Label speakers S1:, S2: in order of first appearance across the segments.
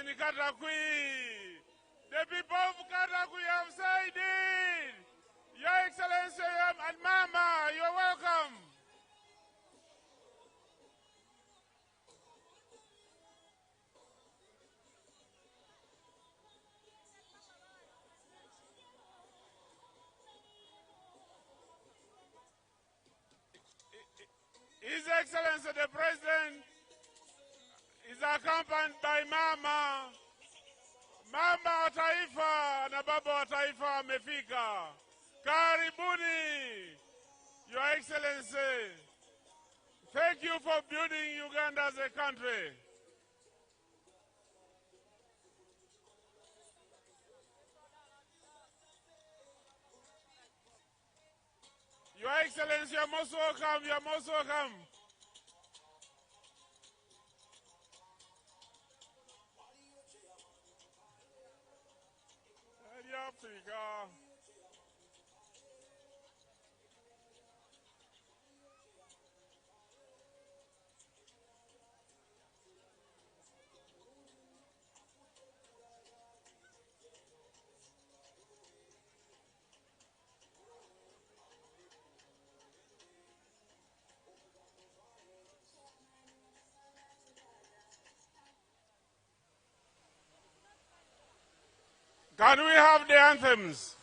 S1: in Katakwi. The people of Katakwi have said it. Your Excellency and Mama, you're welcome. His Excellency the President is accompanied by Mama. Mama wa Taifa na Baba wa Taifa amefika. Karibuni, Your Excellency. Thank you for building Uganda as a country. Your Excellency, you're most welcome. You're most welcome. Africa. Can we have the anthems?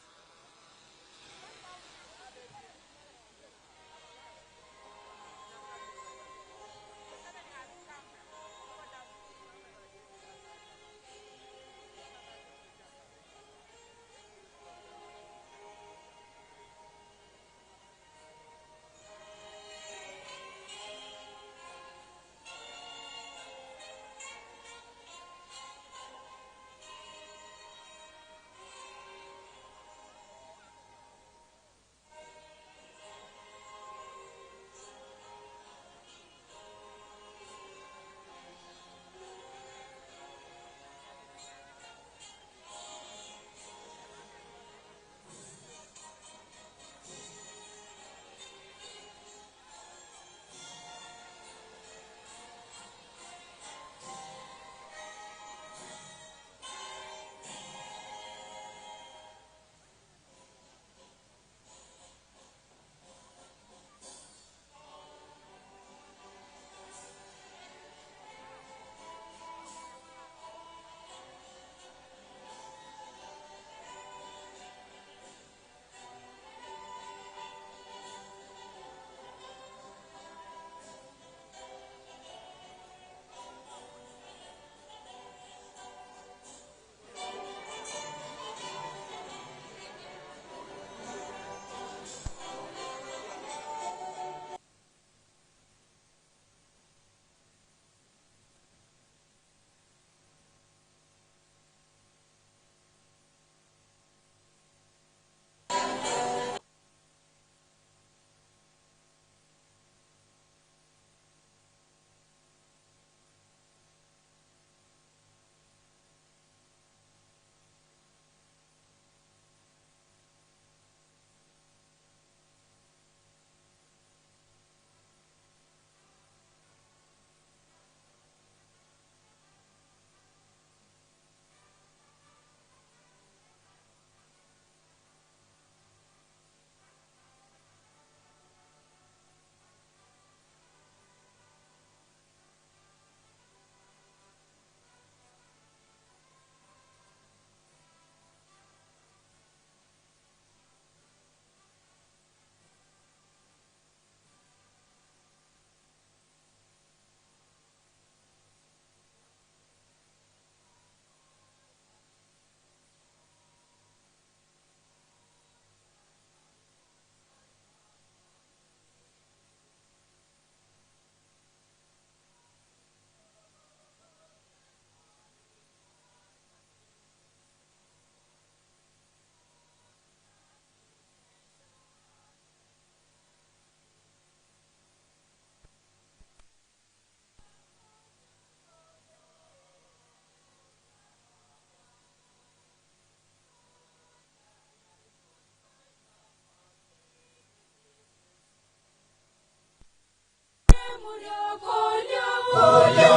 S2: Kolya, kolya,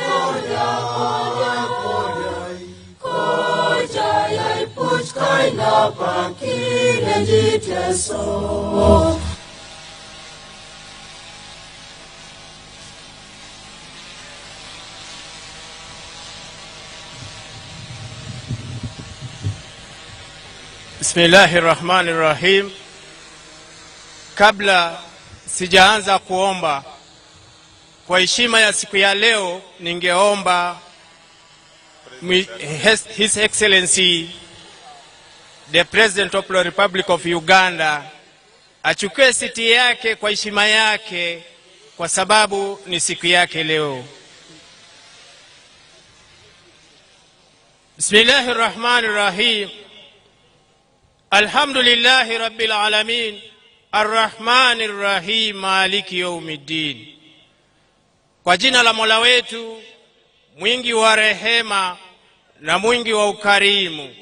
S2: kolya, kolya. waina pakile jiteso.
S3: Bismillahirrahmanirrahim. Kabla sijaanza kuomba, kwa heshima ya siku ya leo, ningeomba His Excellency the President of the Republic of Uganda achukue siti yake kwa heshima yake, kwa sababu ni siku yake leo. Bismillahirrahmanirrahim. Alhamdulillahi Rabbil Alamin, Arrahmanirrahim, Maliki Yawmiddin. Kwa jina la Mola wetu mwingi wa rehema na mwingi wa ukarimu,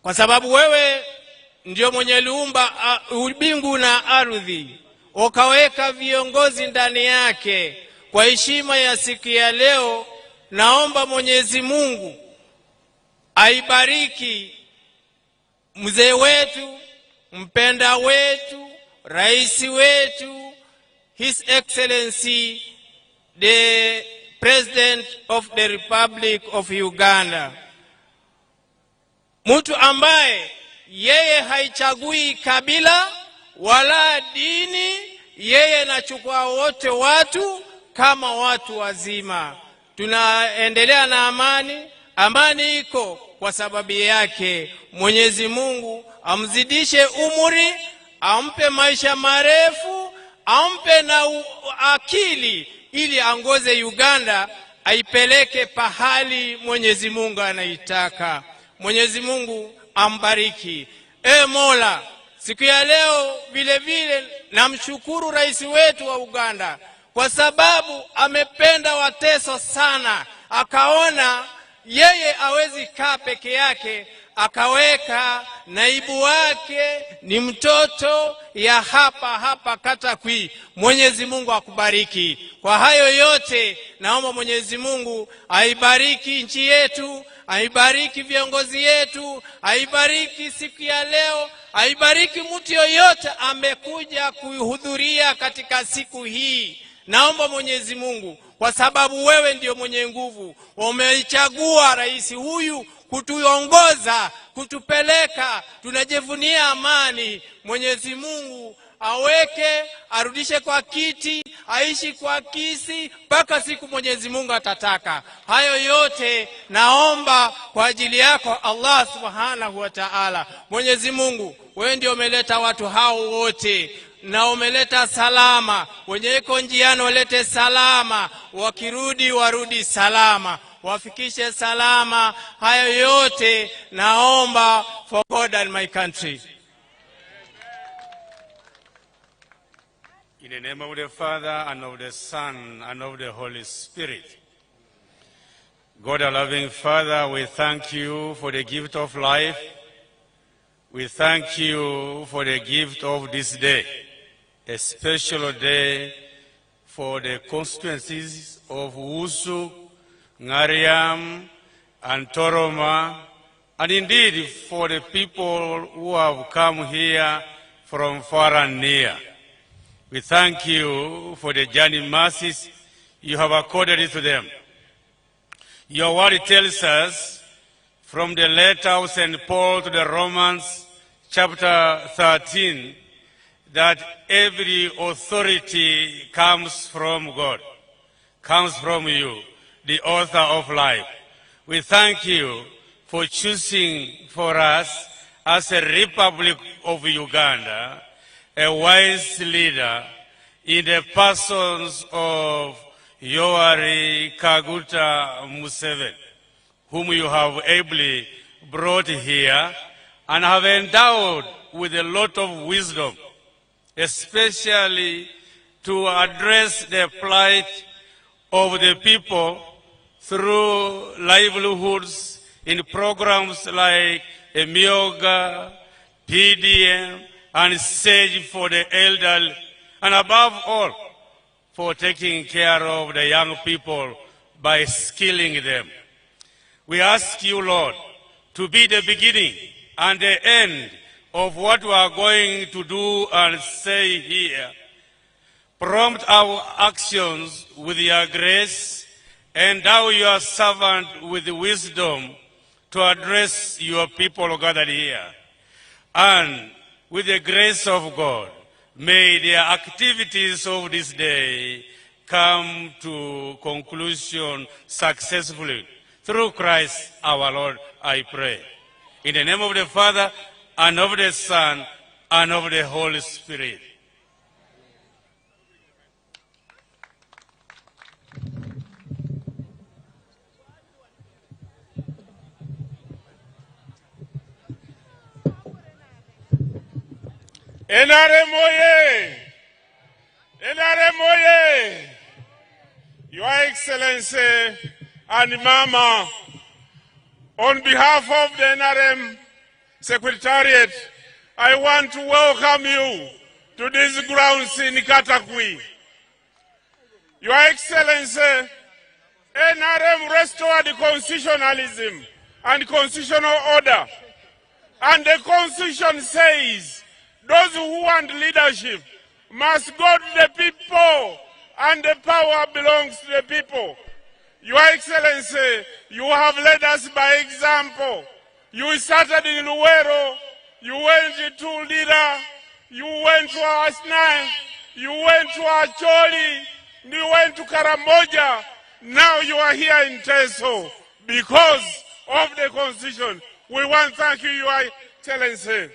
S3: kwa sababu wewe ndio mwenye liumba mbingu na ardhi, ukaweka viongozi ndani yake. Kwa heshima ya siku ya leo, naomba Mwenyezi Mungu aibariki mzee wetu, mpenda wetu, rais wetu, His Excellency the President of the Republic of Uganda, mtu ambaye yeye haichagui kabila wala dini, yeye anachukua wote watu kama watu wazima. Tunaendelea na amani. Amani iko kwa sababu yake. Mwenyezi Mungu amzidishe umri, ampe maisha marefu, ampe na akili, ili angoze Uganda, aipeleke pahali Mwenyezi Mungu anaitaka. Mwenyezi Mungu ambariki. Mola, siku ya leo vile vile namshukuru rais wetu wa Uganda, kwa sababu amependa Wateso sana. Akaona yeye hawezi kaa peke yake, akaweka naibu wake ni mtoto ya hapa Katakwi. Mwenyezi Mungu akubariki. Kwa hayo yote, naomba Mwenyezi Mungu aibariki nchi yetu, aibariki viongozi yetu, aibariki siku ya leo, aibariki mtu yoyote amekuja kuhudhuria katika siku hii. Naomba Mwenyezi Mungu, kwa sababu wewe ndio mwenye nguvu, umeichagua rais huyu kutuongoza, kutupeleka, tunajivunia amani. Mwenyezi Mungu aweke, arudishe kwa kiti, aishi kwa kisi mpaka siku Mwenyezi Mungu atataka. Hayo yote naomba kwa ajili yako Allah Subhanahu wa Ta'ala. Mwenyezi Mungu, wewe ndio umeleta watu hao wote, na umeleta salama. Wenye iko njiani walete salama, wakirudi warudi salama, wafikishe salama. Hayo yote naomba for God and my country.
S1: In the name of the Father, and of the Son, and of the Holy Spirit. God, our loving Father, we thank you for the gift of life. We thank you for the gift of this day, a special day for the constituencies of Wusu, Ngariam, and Toroma, and indeed for the people who have come here from far and near. We thank you for the journey mercies you have accorded to them. Your word tells us from the letter of St. Paul to the Romans, chapter 13, that every authority comes from God, comes from you, the author of life. We thank you for choosing for us, as a Republic of Uganda, a wise leader in the persons of Yoweri Kaguta Museveni, whom you have ably brought here and have endowed with a lot of wisdom, especially to address the plight of the people through livelihoods in programs like Emioga, PDM, and Sage for the elderly, and above all, for taking care of the young people by skilling them. We ask you, Lord, to be the beginning and the end of what we are going to do and say here. Prompt our actions with your grace, endow your servant with wisdom to address your people gathered here. And with the grace of God, may the activities of this day come to conclusion successfully. Through Christ our Lord, I pray. In the name of the Father, and of the Son, and of the Holy Spirit.
S4: NRM oye! NRM oye! Your Excellency and Mama, on behalf of the NRM Secretariat, I want to welcome you to these grounds in Katakwi. Your Excellency, NRM restored constitutionalism and constitutional order. And the Constitution says those who want leadership must go to the people, and the power belongs to the people. Your Excellency, you have led us by example. You started in Luwero, you went to Lira, you went to Asnai, you went to Acholi, you went to Karamoja. Now you are here in Teso because of the Constitution. We want to thank you, Your Excellency.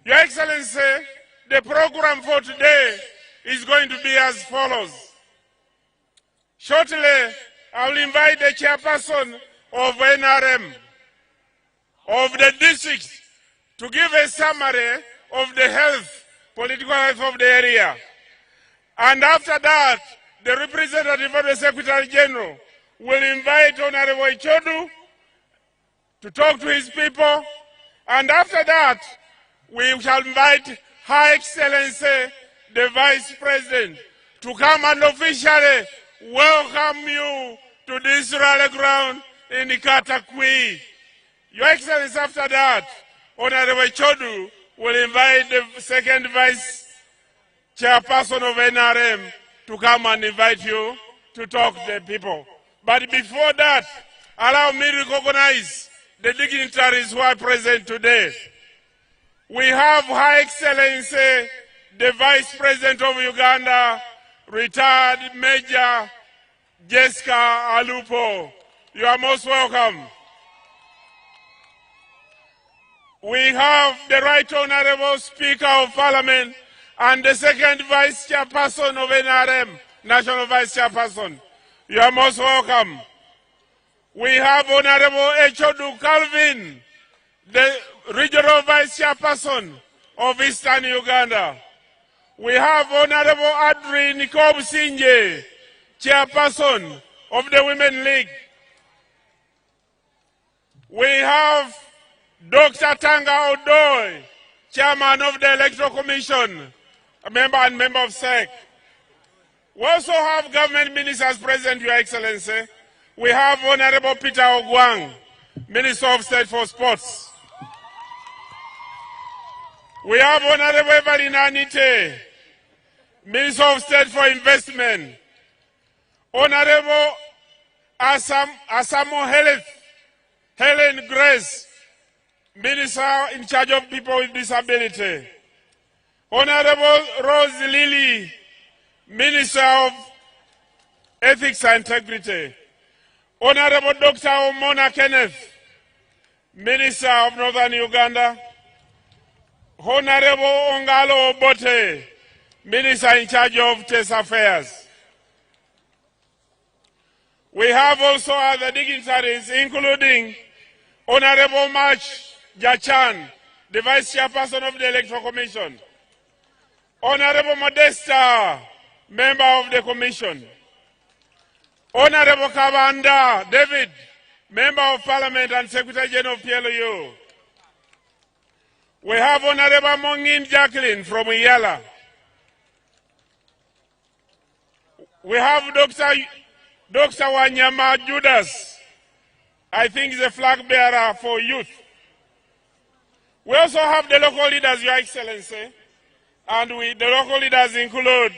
S4: Your Excellency, the program for today is going to be as follows. Shortly, I will invite the chairperson of NRM, of the district, to give a summary of the political health of the area. And after that, the representative of the Secretary General will invite Honorable Ichodu to talk to his people. And after that, we shall invite Her Excellency, the Vice President, to come and officially welcome you to this rally ground in Katakwi. Your Excellency, after that, Honorable Chodu will invite the second Vice Chairperson of NRM to come and invite you to talk to the people. But before that, allow me to recognize the dignitaries who are present today. We have Her Excellency, the Vice President of Uganda, retired Major Jessica Alupo. You are most welcome. We have the Right Honorable Speaker of Parliament and the second Vice Chairperson of NRM, National Vice Chairperson. You are most welcome. We have Honorable Echodu Calvin, the Regional Vice Chairperson of Eastern Uganda. We have Honorable Adri Nikob Sinje, Chairperson of the Women League. We have Dr. Tanga Odoi, Chairman of the Electoral Commission, a member of SEC. We also have government ministers present, Your Excellency. We have Honorable Peter Ogwang, Minister of State for Sports. We have Honorable Evelyn Anite, Minister of State for Investment. Honorable Asamo Helen Grace, Minister in charge of people with disability. Honorable Rose Lily, Minister of Ethics and Integrity. Honorable Dr. Omona Kenneth, Minister of Northern Uganda. Honorable Ongalo Obote, Minister in charge of Test Affairs. We have also other dignitaries, including Honorable March Jachan, the Vice Chairperson of the Electoral Commission. Honorable Modesta, Member of the Commission. Honorable Kabanda David, Member of Parliament and Secretary General of PLU. We have Honorable Mongin Jacqueline from Iyala. We have Dr. Wanyama Judas, I think, the flag bearer for youth. We also have the local leaders, Your Excellency, and the local leaders include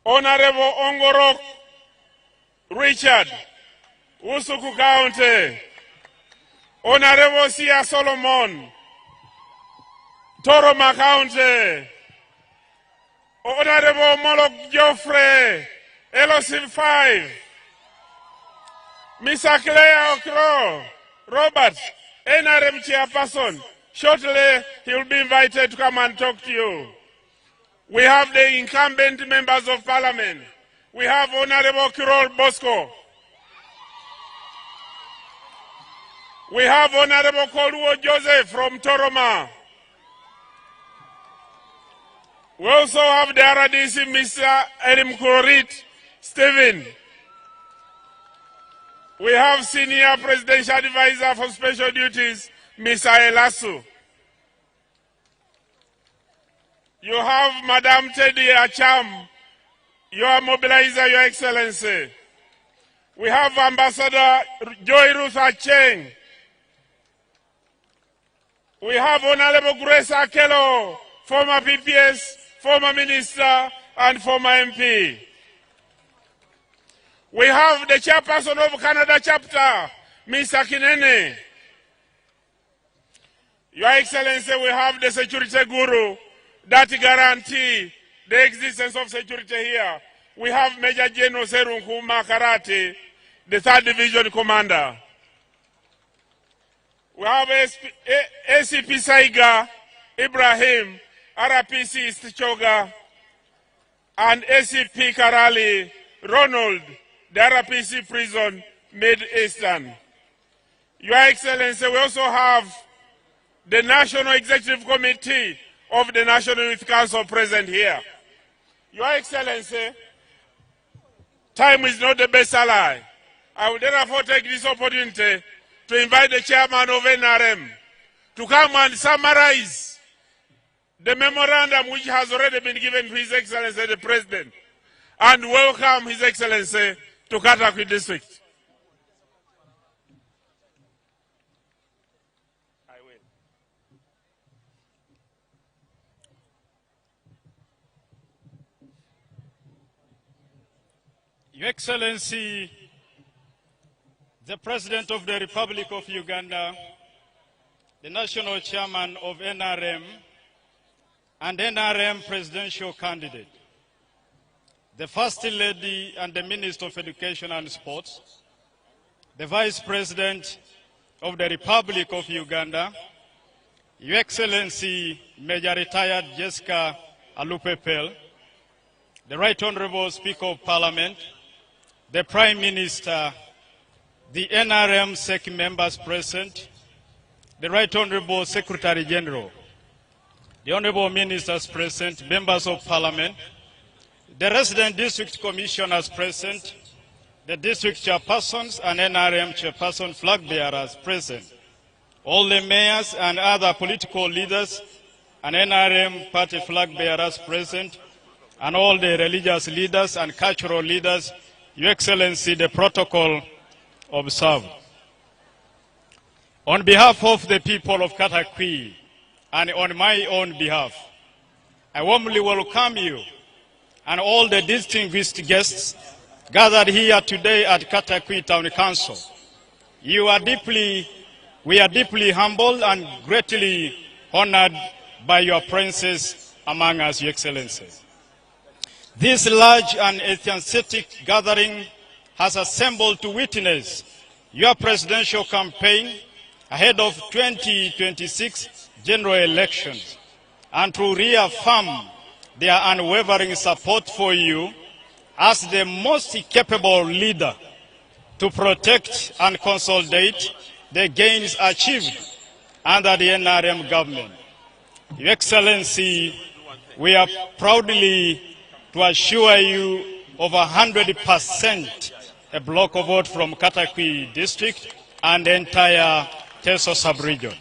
S4: Honorable Ongorok Richard, Usuku County, Honorable Sia Solomon, Toroma County, Honorable Molok Geoffrey, Elosin 5, Mr. Claire Okro, Robert, NRM chairperson. Shortly, he will be invited to come and talk to you. We have the incumbent members of parliament. We have Honorable Kirol Bosco. We have Honorable Kolwo Joseph from Toroma. We also have the RDC, Mr. Elim Kurit Stephen. We have Senior Presidential Advisor for Special Duties, Mr. Elasu. You have Madam Teddy Acham, your mobilizer, Your Excellency. We have Ambassador Joy Ruth Acheng. We have Honorable Grace Akelo, former PPS, former Minister, and former MP. We have the chairperson of Canada chapter, Mr. Kinene. Your Excellency, we have the security guru that guarantee the existence of security here. We have Major General Serunkuma Karate, the 3rd Division Commander. We have ACP Saiga Ibrahim, RPC Stichoga, and ACP Karali Ronald, the RPC Prison Mid-Eastern. Your Excellency, we also have the National Executive Committee of the National Youth Council present here. Your Excellency, time is not the best ally. I will therefore take this opportunity to invite the chairman of NRM to come and summarize the memorandum which has already been given to His Excellency the President, and welcome His Excellency to Katakwi District. I will.
S5: Your Excellency, the President of the Republic of Uganda, the National Chairman of NRM, and NRM Presidential Candidate, the First Lady and the Minister of Education and Sports, the Vice President of the Republic of Uganda, Your Excellency, Major Retired Jessica Alupepel, the Right Honorable Speaker of Parliament, the Prime Minister, the NRM SEC members present, the Right Honorable Secretary General, the Honorable Ministers present, members of Parliament, the resident district commissioners present, the district chairpersons and NRM chairperson flag bearers present, all the mayors and other political leaders and NRM party flag bearers present, and all the religious leaders and cultural leaders. Your Excellency, the protocol observed. On behalf of the people of Katakwi and on my own behalf, I warmly welcome you and all the distinguished guests gathered here today at Katakwi Town Council. We are deeply humbled and greatly honored by your presence among us, Your Excellency. This large and enthusiastic gathering has assembled to witness your presidential campaign ahead of 2026 general elections and to reaffirm their unwavering support for you as the most capable leader to protect and consolidate the gains achieved under the NRM government. Your Excellency, we are proudly to assure you of 100% a block vote from Katakwi district and the entire Teso sub-region.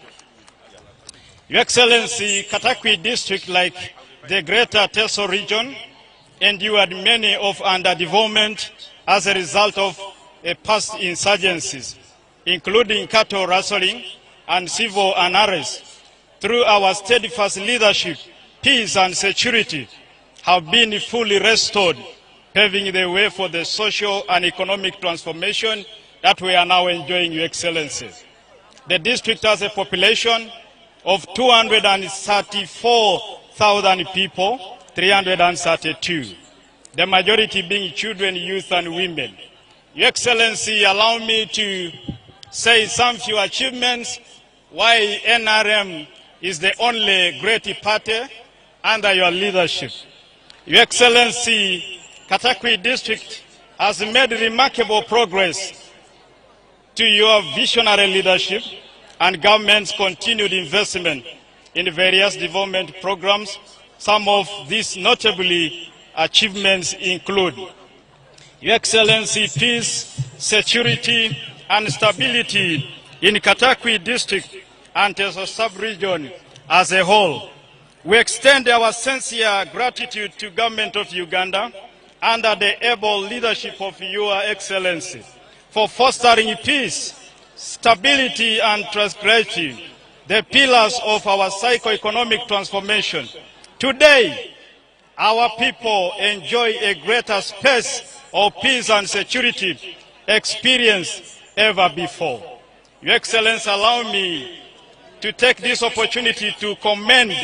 S5: Your Excellency, Katakwi district, like the greater Teso region, endured many of underdevelopment as a result of past insurgencies, including cattle rustling and civil unrest. Through our steadfast leadership, peace and security have been fully restored, paving the way for the social and economic transformation that we are now enjoying, Your Excellency. The district has a population of 234,000 people, 332, the majority being children, youth, and women. Your Excellency, allow me to say some few achievements why NRM is the only great party under your leadership. Your Excellency, Katakwi district has made remarkable progress to your visionary leadership and government's continued investment in various development programs. Some of these notably achievements include, Your Excellency, peace, security, and stability in Katakwi district and the sub-region as a whole. We extend our sincere gratitude to government of Uganda under the able leadership of Your Excellency for fostering peace, stability, and prosperity, the pillars of our socio-economic transformation. Today, our people enjoy a greater space of peace and security experience ever before. Your Excellency, allow me to take this opportunity to commend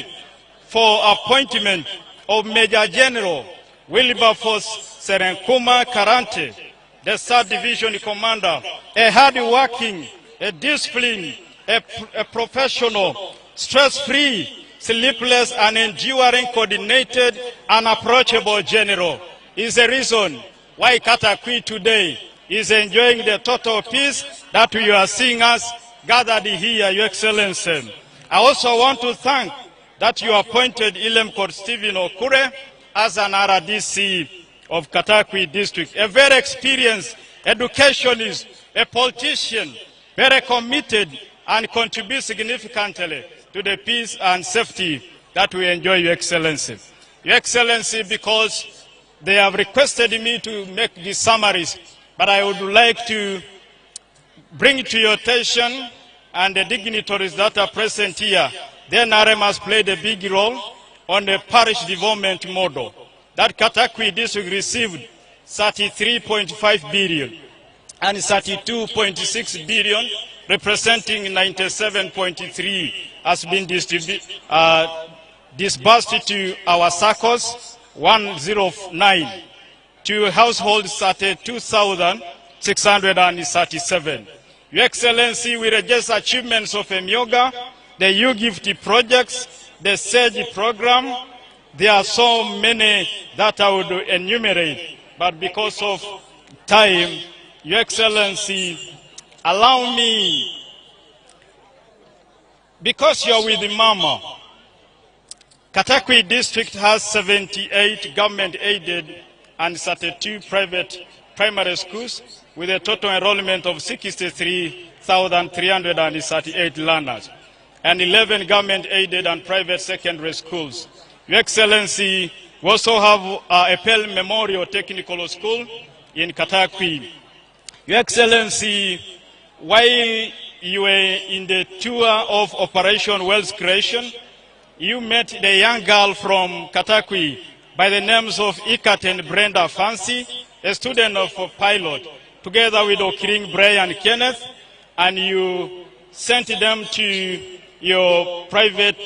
S5: for appointment of Major General Wilberforce Serenkuma Karante, the 3rd Division Commander, a hard-working, a disciplined, a professional, stress-free, sleepless, and enduring, coordinated, and approachable general is the reason why Katakwi today is enjoying the total peace that we are seeing us gathered here, Your Excellency. I also want to thank that you appointed Ilem Court Stephen Okure as an RDC of Katakwi district, a very experienced educationist, a politician, very committed and contribute significantly to the peace and safety that we enjoy, Your Excellency. Your Excellency, because they have requested me to make these summaries, but I would like to bring to your attention and the dignitaries that are present here. The NRM has played a big role on the parish development model. That Katakwi district received 33.5 billion and 32.6 billion, representing 97.3, has been disbursed to our circles, 109, to households 32,637. Your Excellency, we register achievements of Emyoga, the U-Gift projects, the SAGE program. There are so many that I would enumerate, but because of time, Your Excellency, allow me, because you're with the Mama, Katakwi district has 78 government-aided and 32 private primary schools with a total enrollment of 63,338 learners and 11 government-aided and private secondary schools. Your Excellency, we also have a Pell Memorial Technical School in Katakwi. Your Excellency, while you were in the tour of Operation Wealth Creation, you met the young girl from Katakwi by the names of Ikat and Brenda Fancy, a student of pilot, together with Okiring, Bray, and Kenneth, and you sent them to your private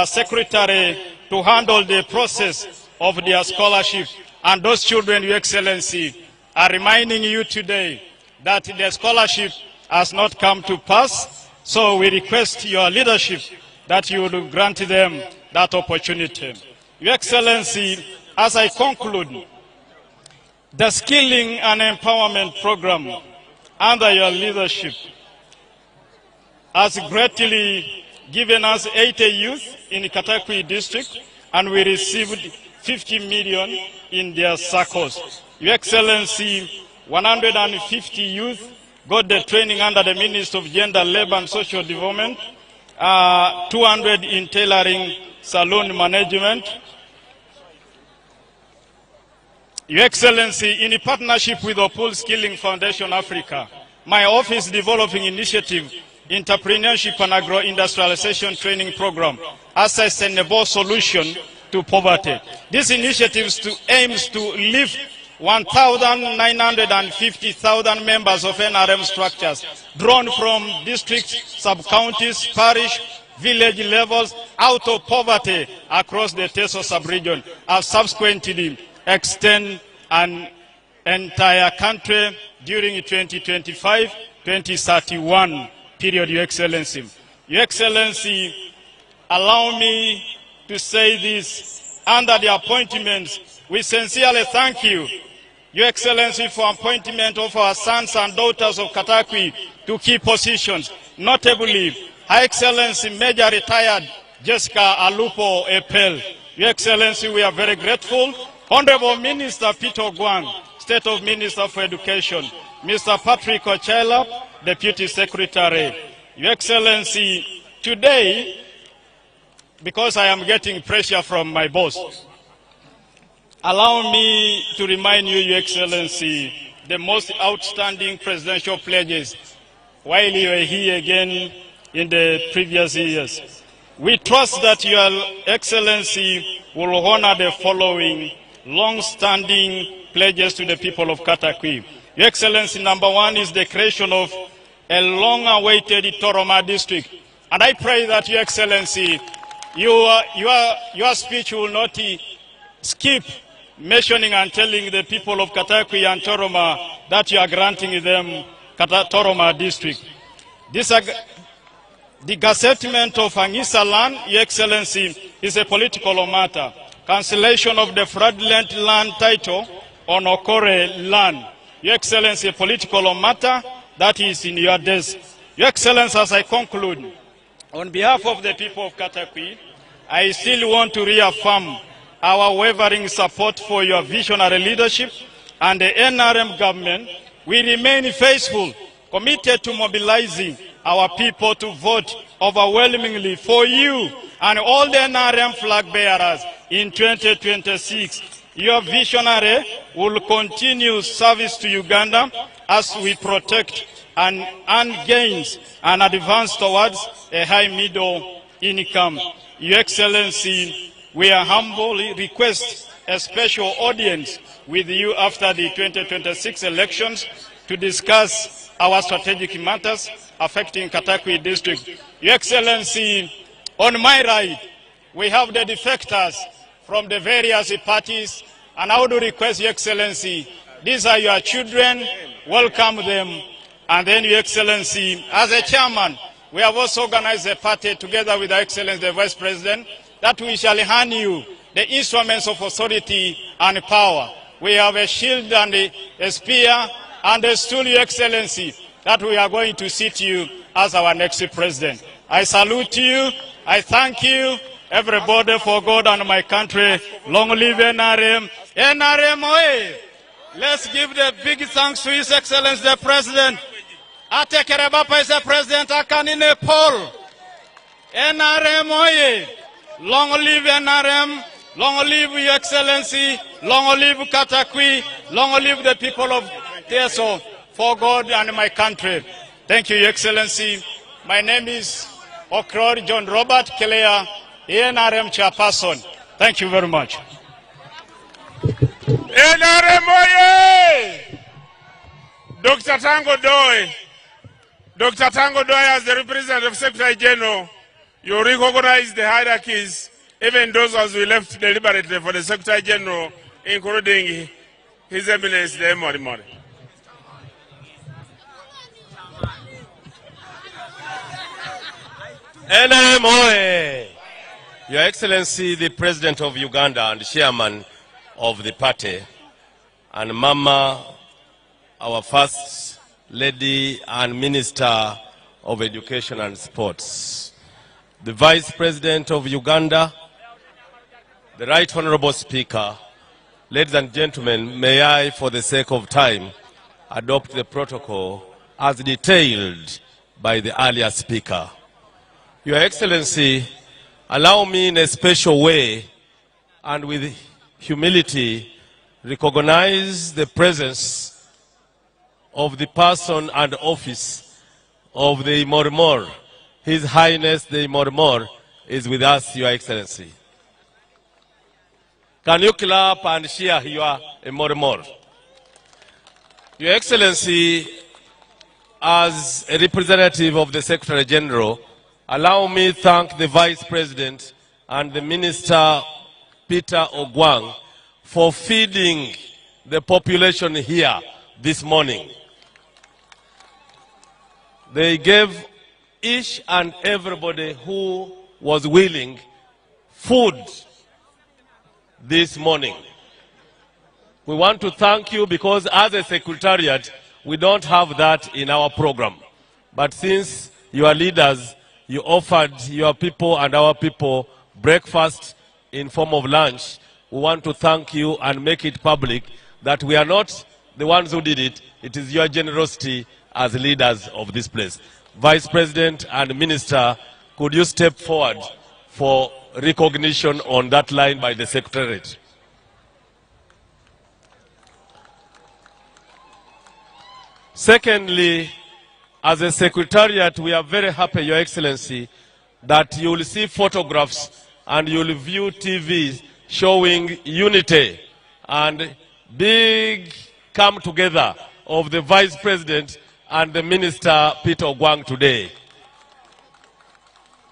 S5: secretary to handle the process of their scholarship. And those children, Your Excellency, are reminding you today that the scholarship has not come to pass. So we request your leadership that you would grant them that opportunity. Your Excellency, as I conclude, the skilling and empowerment program under your leadership has greatly given us 80 youth in Katakwi district, and we received 50 million in their circles. Your Excellency, 150 youth got the training under the Ministry of Gender, Labor and Social Development, 200 in tailoring salon management, Your Excellency, in partnership with the Pool Skilling Foundation Africa, my office is developing initiative, entrepreneurship and agro-industrialization training program as a sustainable solution to poverty. This initiative aims to lift 1,950,000 members of NRM structures drawn from districts, sub-counties, parish, village levels out of poverty across the Teso sub-region, and subsequently extend an entire country during 2025-2031 period, Your Excellency. Your Excellency, allow me to say this. Under the appointments, we sincerely thank you, Your Excellency, for appointment of our sons and daughters of Katakwi to key positions, notably Her Excellency Major Retired Jessica Alupo Epel. Your Excellency, we are very grateful. Honorable Minister Peter Gwang, State of Minister for Education, Mr. Patrick Ochela, Deputy Secretary. Your Excellency, today, because I am getting pressure from my boss, allow me to remind you, Your Excellency, the most outstanding presidential pledges while you were here again in the previous years. We trust that Your Excellency will honor the following long-standing pledges to the people of Katakwi. Your Excellency, number one is the creation of a long-awaited Toroma district. And I pray that, Your Excellency, your speech will not skip mentioning and telling the people of Katakwi and Toroma that you are granting them Toroma district. The gazettement of Angisa land, Your Excellency, is a political matter. Cancellation of the fraudulent land title on Okore land, Your Excellency, a political matter that is in your desk. Your Excellency, as I conclude, on behalf of the people of Katakwi, I still want to reaffirm our wavering support for your visionary leadership and the NRM government. We remain faithful, committed to mobilizing our people to vote overwhelmingly for you and all the NRM flag bearers in 2026. Your visionary will continue service to Uganda as we protect and gains and advance towards a high middle income. Your Excellency, we are humbly request a special audience with you after the 2026 elections to discuss our strategic matters affecting Katakwi district. Your Excellency, on my right, we have the defectors from the various parties, and I would request, Your Excellency, these are your children, welcome them. And then, Your Excellency, as a chairman, we have also organized a party together with Your Excellency, the Vice President, that we shall hand you the instruments of authority and power. We have a shield and a spear and a stool, Your Excellency, that we are going to seat you as our next president. I salute you. I thank you, everybody, for God and my country. Long live NRM. NRM, oye! Let's give the big thanks to His Excellency, the President. Ate Kerebapa is the President. Akanine Paul. NRM, oye! Long live NRM. Long live Your Excellency. Long live Katakwi. Long live the people of Teso, for God and my country. Thank you, Your Excellency. My name is Okror John Robert Kelea, NRM Chairperson. Thank you very much.
S4: NRM oye! Dr. Tango Doi. Dr. Tango Doi, as the representative of Secretary General, you recognize the hierarchies, even those as we left deliberately for the Secretary General, including His Eminence, the Emorimori.
S6: NRM oye! Your Excellency, the President of Uganda and Chairman of the party, and Mama, our First Lady and Minister of Education and Sports, the Vice President of Uganda, the Right Honorable Speaker, ladies and gentlemen, may I, for the sake of time, adopt the protocol as detailed by the earlier speaker. Your Excellency, allow me in a special way and with humility recognize the presence of the person and office of the Imormor. His Highness the Imormor is with us, Your Excellency. Can you clap and cheer your Imormor? Your Excellency, as a representative of the Secretary General, allow me to thank the Vice President and the Minister Peter Ogwang for feeding the population here this morning. They gave each and everybody who was willing food this morning. We want to thank you because as a secretariat, we don't have that in our program. But since you are leaders, you offered your people and our people breakfast in form of lunch. We want to thank you and make it public that we are not the ones who did it. It is your generosity as leaders of this place. Vice President and Minister, could you step forward for recognition on that line by the Secretariat? Secondly, as a Secretariat, we are very happy, Your Excellency, that you will see photographs and you will view TVs showing unity and big come together of the Vice President and the Minister Peter Ogwang today.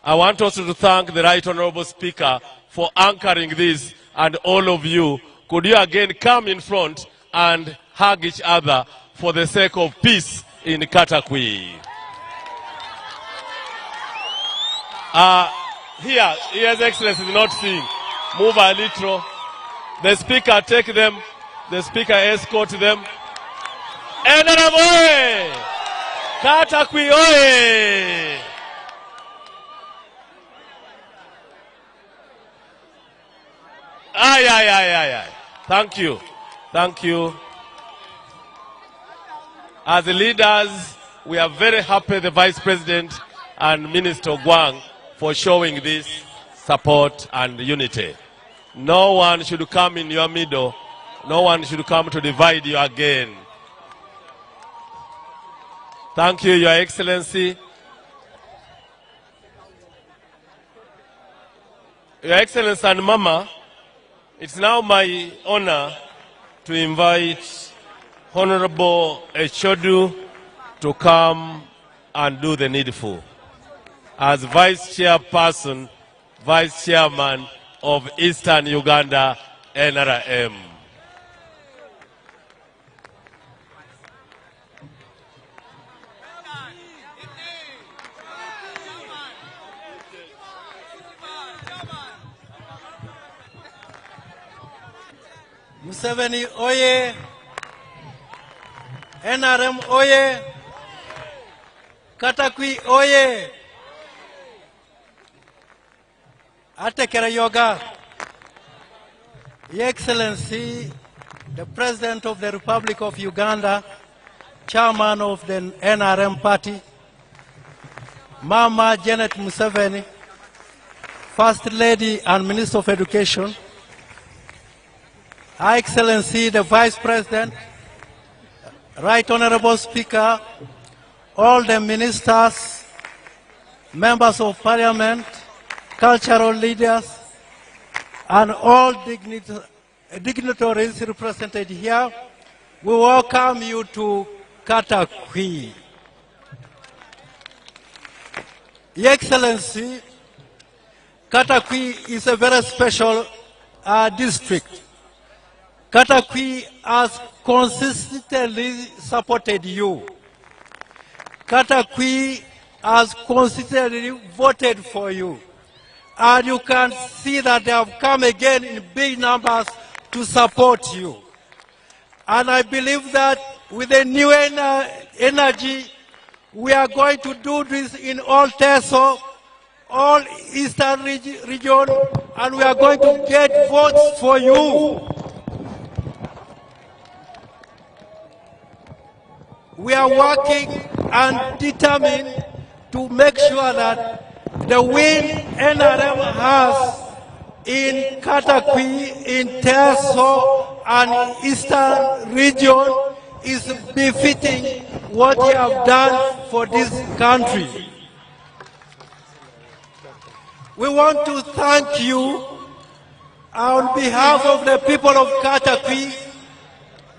S6: I want also to thank the Right Honorable Speaker for anchoring this, and all of you, could you again come in front and hug each other for the sake of peace in Katakwi. Here, His Excellency is not seeing. Move a little. The Speaker take them. The Speaker escort them. NRM oye! Katakwi oye! Ay. Thank you. Thank you. As the leaders, we are very happy, the Vice President and Minister Ogwang, for showing this support and unity. No one should come in your middle. No one should come to divide you again. Thank you, Your Excellency. Your Excellency and Mama, it's now my honor to invite Honorable Echodu to come and do the needful as Vice Chairperson, Vice Chairman of Eastern Uganda NRM.
S7: Museveni oye! NRM oye! Katakwi oye! Atekera Yoga, Your Excellency, the President of the Republic of Uganda, Chairman of the NRM Party, Mama Janet Museveni, First Lady and Minister of Education, Her Excellency, the Vice President, Right Honorable Speaker, all the ministers, members of Parliament, cultural leaders, and all dignitaries represented here, we welcome you to Katakwi. Your Excellency, Katakwi is a very special district. Katakwi has consistently supported you. Katakwi has consistently voted for you. And you can see that they have come again in big numbers to support you. And I believe that with a new energy, we are going to do this in all Teso, all Eastern region, and we are going to get votes for you. We are working and determined to make sure that the win NRM has in Katakwi, in Teso, and Eastern region is befitting what you have done for this country. We want to thank you on behalf of the people of Katakwi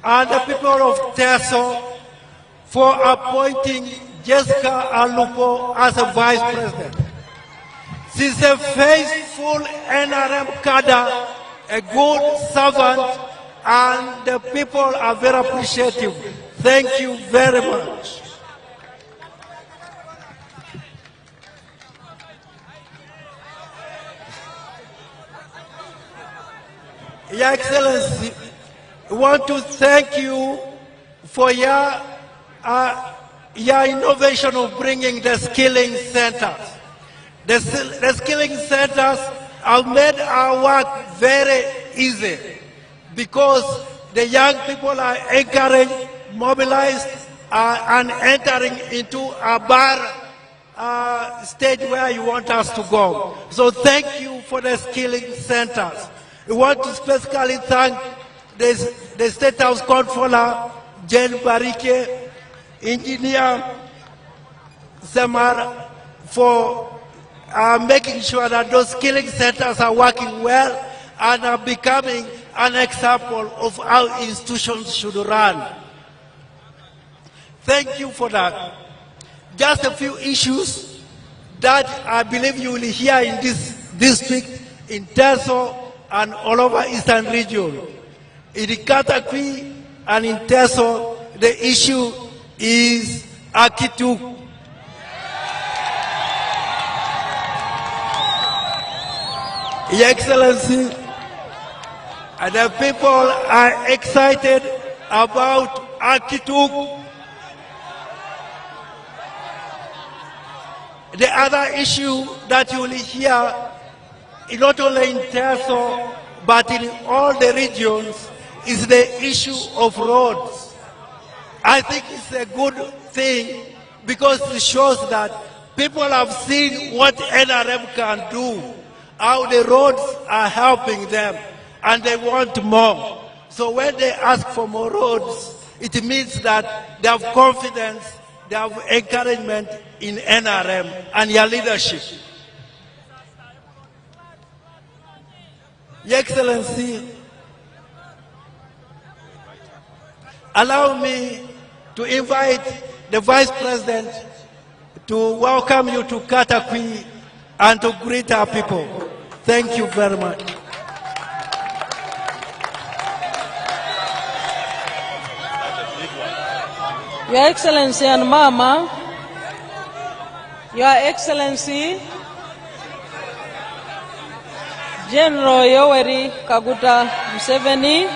S7: and the people of Teso for appointing Jessica Alupo as a vice president. She's a faithful NRM cadre, a good servant, and the people are very appreciative. Thank you very much. Your Excellency, I want to thank you for your innovation of bringing the skilling centers. The skilling centers have made our work very easy because the young people are encouraged, mobilized, and entering into a bar stage where you want us to go. So thank you for the skilling centers. We want to specifically thank the State House Controller, Jane Barike, Engineer Samar, for making sure that those skilling centers are working well and are becoming an example of how institutions should run. Thank you for that. Just a few issues that I believe you will hear in this district, in Teso, and all over Eastern region. In Katakwi and in Teso, the issue is Akitu. Your Excellency, the people are excited about Akitu. The other issue that you will hear, not only in Teso, but in all the regions, is the issue of roads. I think it's a good thing because it shows that people have seen what NRM can do, how the roads are helping them, and they want more. So when they ask for more roads, it means that they have confidence, they have encouragement in NRM and your leadership. Your Excellency, allow me to invite the Vice President to welcome you to Katakwi and to greet our people. Thank you very much.
S8: Your Excellency and Mama, Your Excellency, General Yoweri Kaguta Museveni,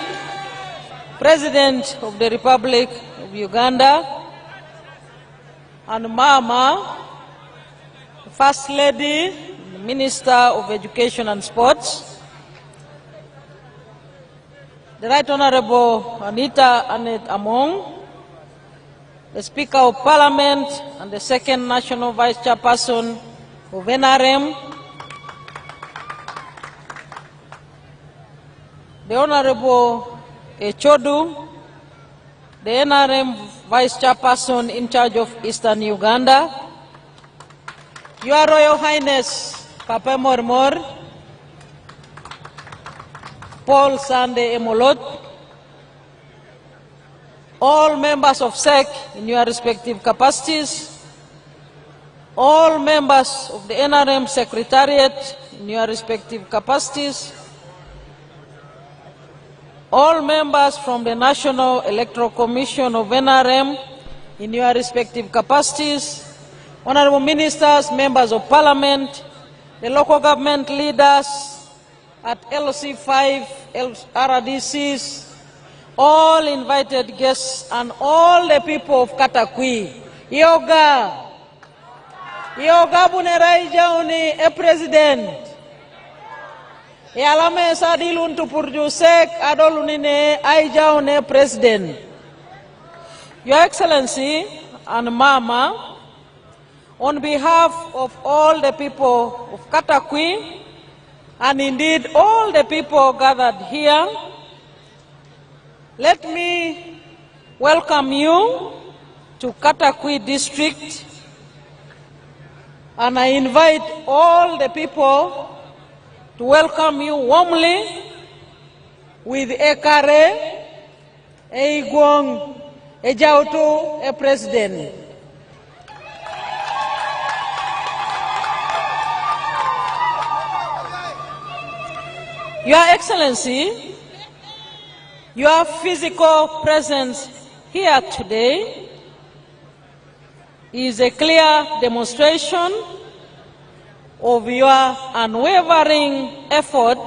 S8: President of the Republic of Uganda, and Mama, First Lady, Minister of Education and Sports, the Right Honorable Anita Annette Among, the Speaker of Parliament and the Second National Vice Chairperson of NRM, the Honorable Echodu, the NRM Vice Chairperson in charge of Eastern Uganda, Your Royal Highness Papa Mormor, Paul Sande Emolot, all members of SEC in your respective capacities, all members of the NRM Secretariat in your respective capacities, all members from the National Electoral Commission of NRM in your respective capacities, honorable ministers, members of parliament, the local government leaders at LC5, RDCs, all invited guests, and all the people of Katakwi. Yoga bunerai jauni e president. Yalame sadilun tu purjusek adolunine ai jaune president. Your Excellency and Mama, on behalf of all the people of Katakwi and indeed all the people gathered here, let me welcome you to Katakwi district, and I invite all the people to welcome you warmly with Ekare, Eigwong, Ejautu, a president. Your Excellency, your physical presence here today is a clear demonstration of your unwavering effort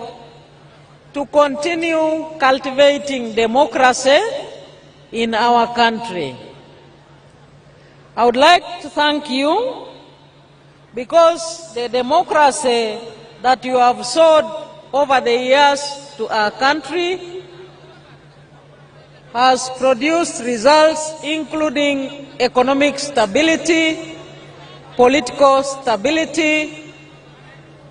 S8: to continue cultivating democracy in our country. I would like to thank you because the democracy that you have sought over the years to our country has produced results including economic stability, political stability,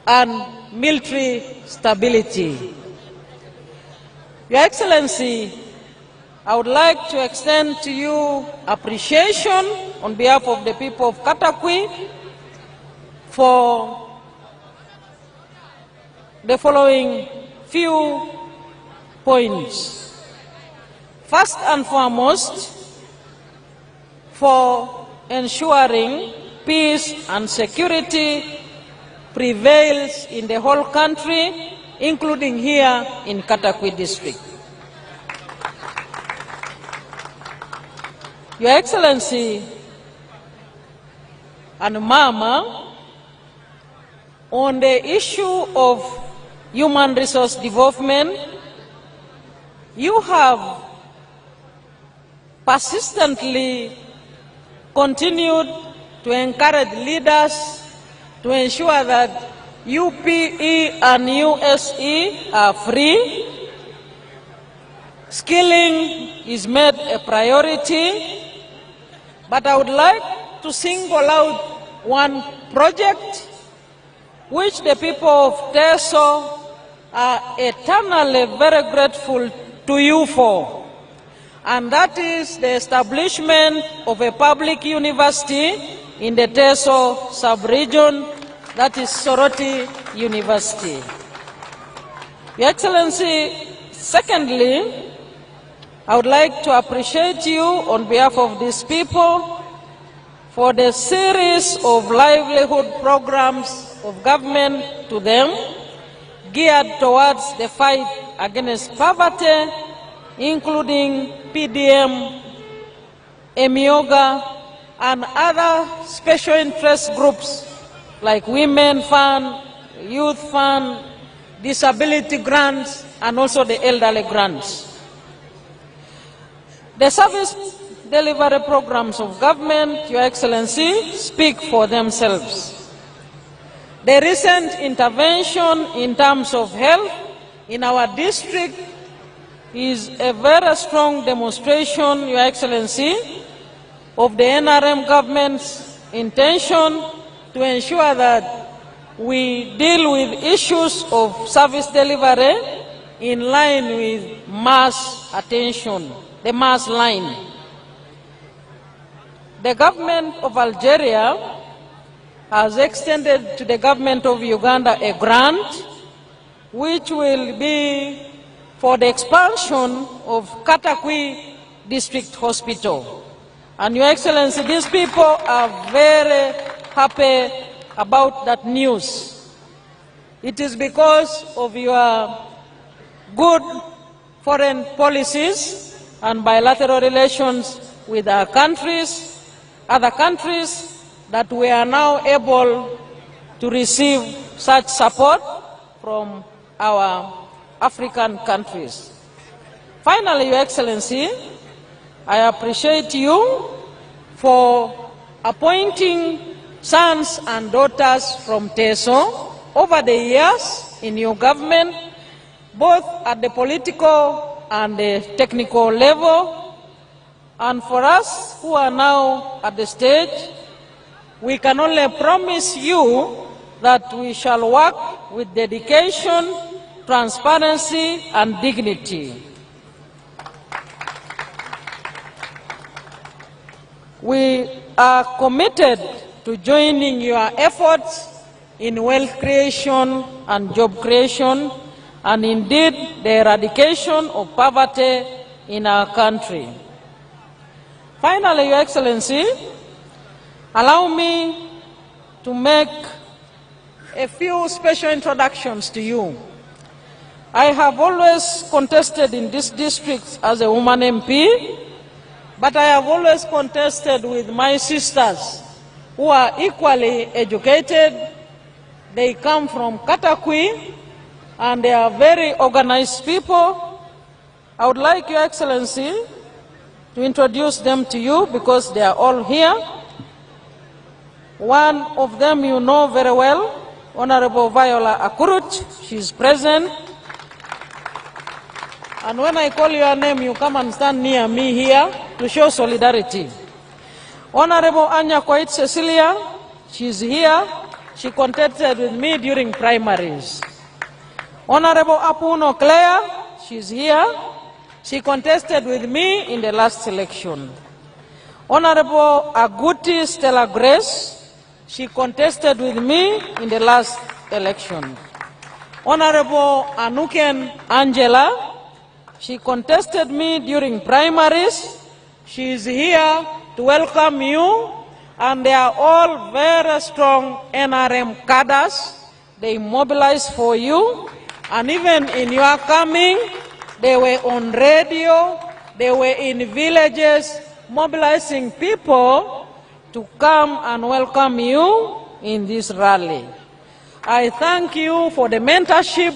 S8: and military stability. Your Excellency, I would like to extend to you appreciation on behalf of the people of Katakwi for the following few points. First and foremost, for ensuring peace and security prevails in the whole country, including here in Katakwi district. Your Excellency and Mama, on the issue of human resource development, you have persistently continued to encourage leaders to ensure that UPE and USE are free. Skilling is made a priority, but I would like to single out one project which the people of Teso are eternally very grateful to you for, and that is the establishment of a public university in the Teso sub-region, that is Soroti University. Your Excellency, secondly, I would like to appreciate you on behalf of these people for the series of livelihood programs of government to them geared towards the fight against poverty, including PDM, EMIOGA, and other special interest groups like Women Fund, Youth Fund, Disability Grants, and also the Elderly Grants. The service delivery programs of government, Your Excellency, speak for themselves. The recent intervention in terms of health in our district is a very strong demonstration, Your Excellency, of the NRM government's intention to ensure that we deal with issues of service delivery in line with mass attention, the mass line. The government of Algeria has extended to the government of Uganda a grant which will be for the expansion of Katakwi District Hospital. And Your Excellency, these people are very happy about that news. It is because of your good foreign policies and bilateral relations with our countries, other countries, that we are now able to receive such support from our African countries. Finally, Your Excellency, I appreciate you for appointing sons and daughters from Teso over the years in your government, both at the political and the technical level. And for us who are now at the stage, we can only promise you that we shall work with dedication, transparency, and dignity. We are committed to joining your efforts in wealth creation and job creation, and indeed the eradication of poverty in our country. Finally, Your Excellency, allow me to make a few special introductions to you. I have always contested in this district as a woman MP, but I have always contested with my sisters who are equally educated. They come from Katakwi and they are very organized people. I would like Your Excellency to introduce them to you because they are all here. One of them you know very well, Honorable Viola Akurut. She is present. And when I call your name, you come and stand near me here to show solidarity. Honorable Anya Koit Cecilia, she is here. She contested with me during primaries. Honorable Apuno Claire, she is here. She contested with me in the last election. Honorable Aguti Stella Grace, she contested with me in the last election. Honorable Anuken Angela, she contested me during primaries. She is here to welcome you, and they are all very strong NRM cadres. They mobilized for you, and even in your coming, they were on radio, they were in villages, mobilizing people to come and welcome you in this rally. I thank you for the mentorship.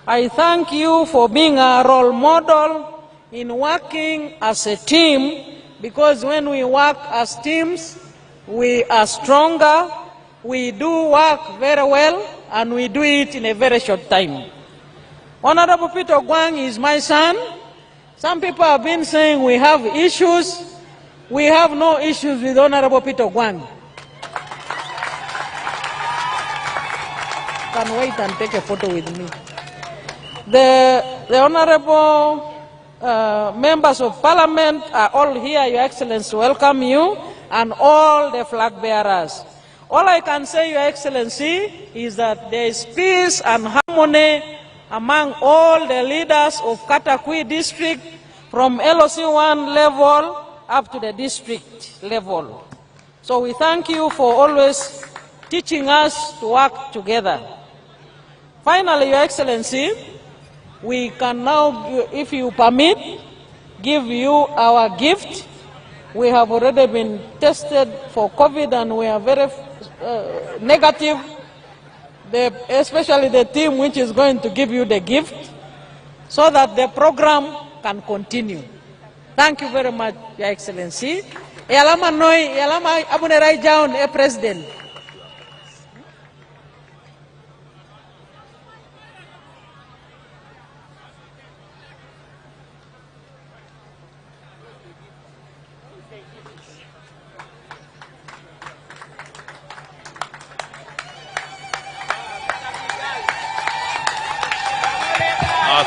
S8: I thank you for being a role model in working as a team, because when we work as teams, we are stronger, we do work very well, and we do it in a very short time. Honorable Peter Gwang is my son. Some people have been saying we have issues. We have no issues with Honorable Peter Gwang. Can wait and take a photo with me. The honorable members of parliament are all here, Your Excellency, welcome you, and all the flag bearers. All I can say, Your Excellency, is that there is peace and harmony among all the leaders of Katakwi district, from LOC1 level up to the district level. So we thank you for always teaching us to work together. Finally, Your Excellency, we can now, if you permit, give you our gift. We have already been tested for COVID and we are very negative, especially the team which is going to give you the gift, so that the program can continue. Thank you very much, Your Excellency. Yalama Noi, Yalama Abunerai Jaun, President.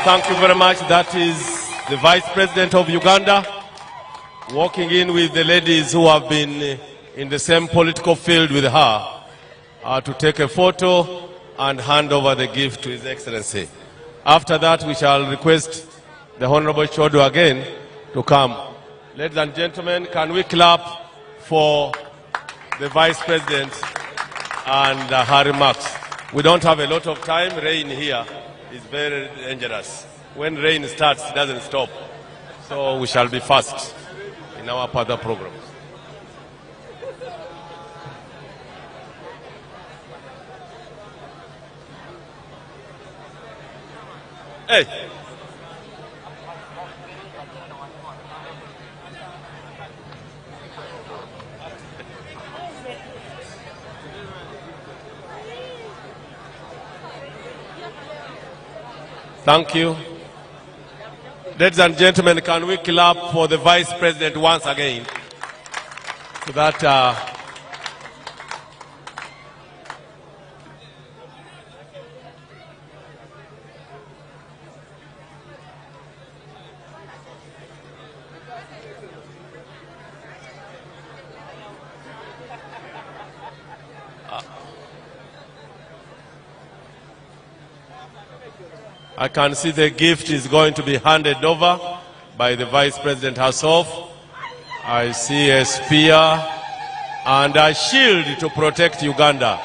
S6: Thank you very much. That is the Vice President of Uganda, walking in with the ladies who have been in the same political field with her to take a photo and hand over the gift to His Excellency. After that, we shall request the Honorable Chodo again to come. Ladies and gentlemen, can we clap for the Vice President and her remarks? We don't have a lot of time. Rain here is very dangerous. When rain starts, it doesn't stop. So we shall be fast in our further programs. Hey. Thank you. Ladies and gentlemen, can we clap for the Vice President once again? So that I can see the gift is going to be handed over by the Vice President herself. I see a spear and a shield to protect Uganda.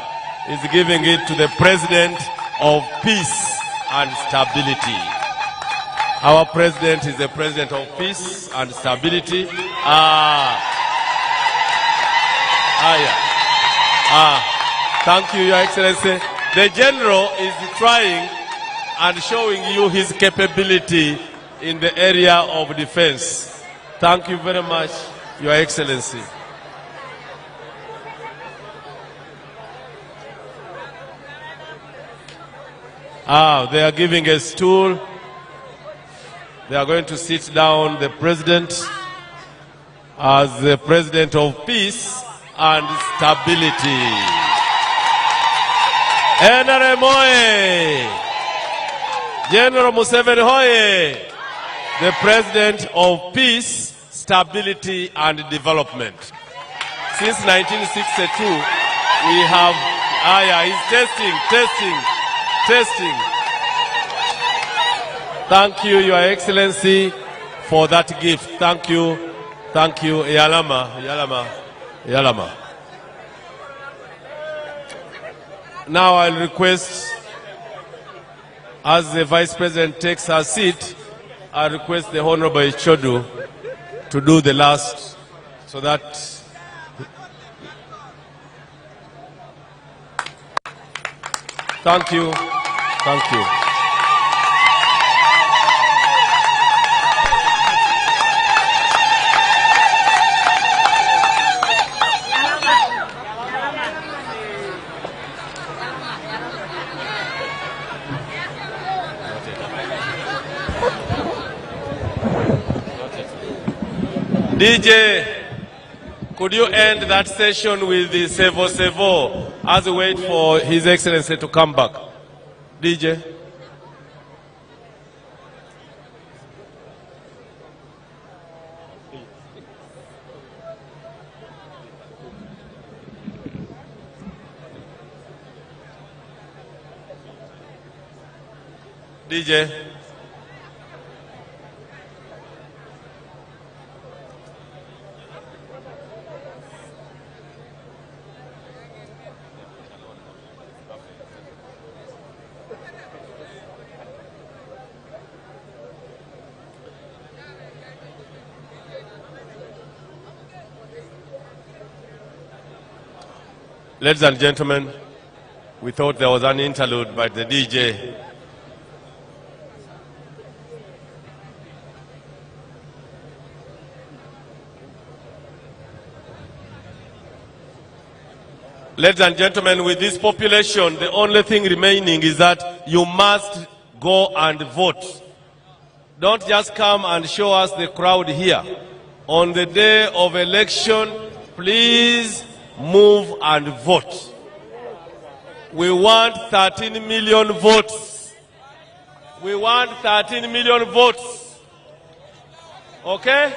S6: Is giving it to the President of Peace and Stability. Our President is the President of Peace and Stability. Thank you, Your Excellency. The General is trying and showing you his capability in the area of defense. Thank you very much, Your Excellency. They are giving a stool. They are going to sit down the President as the President of Peace and Stability. NRM hoye! General Museveni hoye! The President of Peace, Stability and Development. Since 1962, we have, he's testing. Thank you, Your Excellency, for that gift. Thank you, Yalama. Now I'll request, as the Vice President takes her seat, I request the Honorable Chodu to do the last, so that thank you. DJ, could you end that session with the Sevo as we wait for His Excellency to come back? DJ. DJ. Ladies and gentlemen, we thought there was an interlude by the DJ. Ladies and gentlemen, with this population, the only thing remaining is that you must go and vote. Don't just come and show us the crowd here. On the day of election, please move and vote. We want 13 million votes. We want 13 million votes. Okay?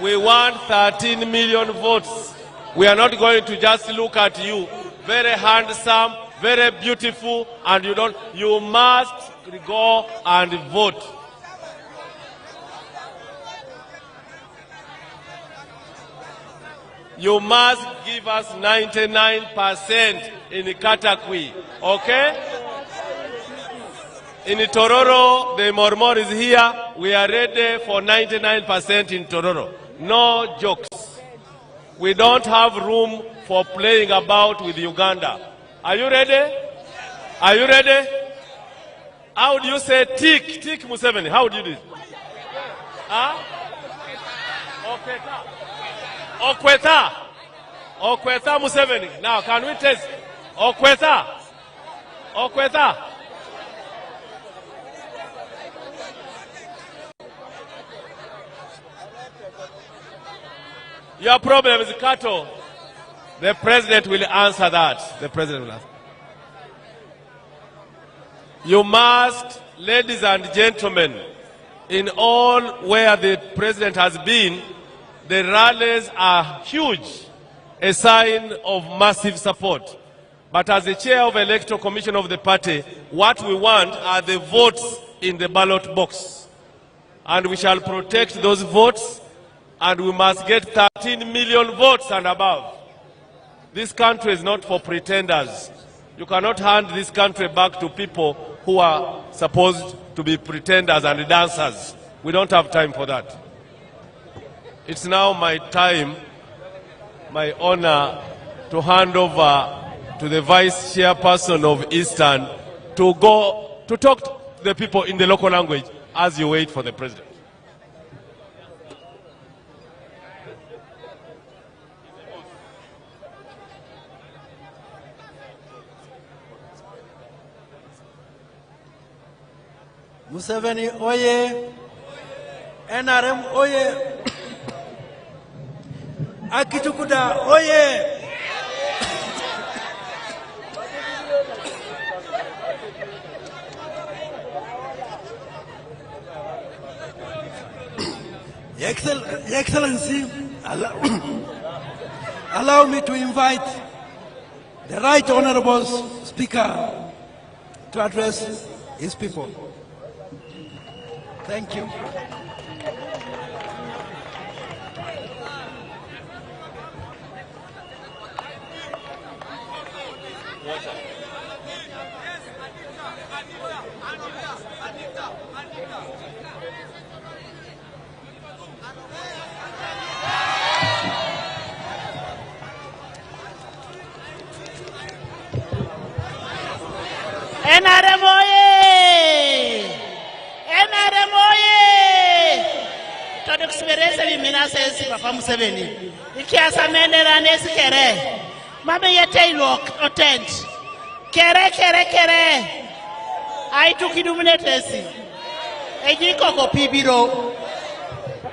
S6: We want 13 million votes. We are not going to just look at you. Very handsome, very beautiful, and you must go and vote. You must give us 99% in Katakwi, okay? In Tororo, the Mormor is here. We are ready for 99% in Tororo. No jokes. We don't have room for playing about with Uganda. Are you ready? Are you ready? How do you say tick? Tick Museveni. How do you do it? Huh? Okweta. Okweta Museveni. Now, can we test? Okweta. Okweta. Your problem is cattle. The president will answer that. The president will answer. You must, ladies and gentlemen, in all where the president has been, the rallies are huge, a sign of massive support. But as the chair of the Electoral Commission of the party, what we want are the votes in the ballot box. And we shall protect those votes, and we must get 13 million votes and above. This country is not for pretenders. You cannot hand this country back to people who are supposed to be pretenders and dancers. We don't have time for that. It's now my time, my honor, to hand over to the vice chairperson of Eastern to go to talk to the people in the local language as you wait for the president.
S7: Museveni oye, NRM oye, Akitukuda oye. Your Excellency, allow me to invite the Right Honorable Speaker to address his people. Thank you.
S9: NRM oye! NRM oye! Todo kusibereza bimina sesi Papa Museveni. Ikiasa mendera nesi kere. Mame yete ilo otent. Kere. Aitu kidumunetesi. Ejiko ko pibiro.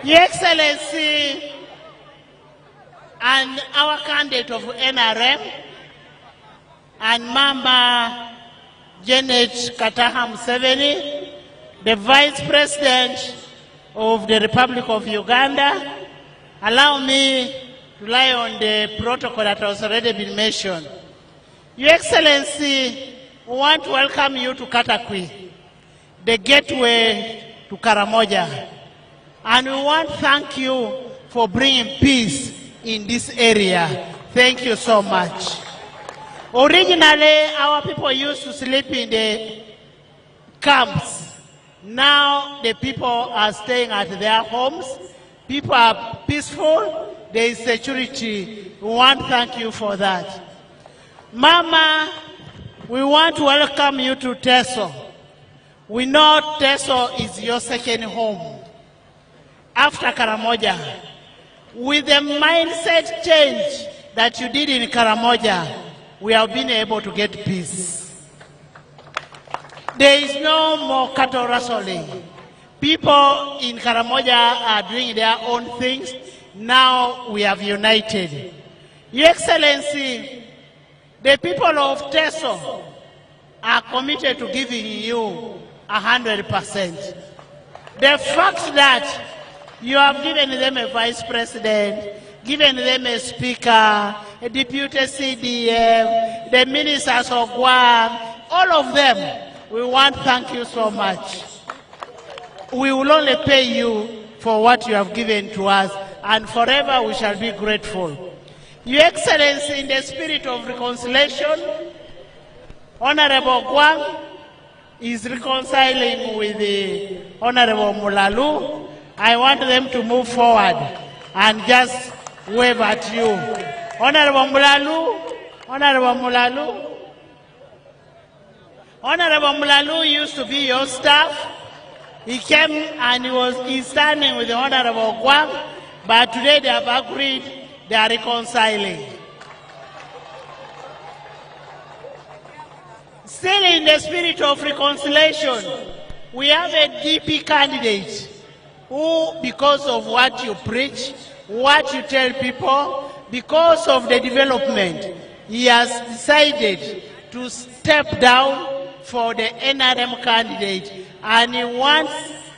S9: Your Excellency and our candidate of NRM and Mama Janet Museveni, the Vice President of the Republic of Uganda. Allow me to rely on the protocol that has already been mentioned. Your Excellency, we want to welcome you to Katakwi, the gateway to Karamoja. And we want to thank you for bringing peace in this area. Thank you so much. Originally, our people used to sleep in the camps. Now, the people are staying at their homes. People are peaceful. There is security. We want to thank you for that. Mama, we want to welcome you to Teso. We know Teso is your second home after Karamoja. With the mindset change that you did in Karamoja, we have been able to get peace. There is no more cattle rustling. People in Karamoja are doing their own things. Now we have united. Your Excellency, the people of Teso are committed to giving you 100%. The fact that you have given them a vice president, given them a speaker, a deputy CDM, the ministers of Guam, all of them, we want to thank you so much. We will only pay you for what you have given to us, and forever we shall be grateful. Your Excellency, in the spirit of reconciliation, Honorable Guam is reconciling with the Honorable Mulalu. I want them to move forward and just wave at you. Honorable Mulalu, Honorable Mulalu. Honorable Mulalu used to be your staff. He came and he's standing with the Honorable Guam, but today they have agreed they are reconciling. Still in the spirit of reconciliation, we have a DP candidate who, because of what you preach, what you tell people, because of the development, he has decided to step down for the NRM candidate, and he wants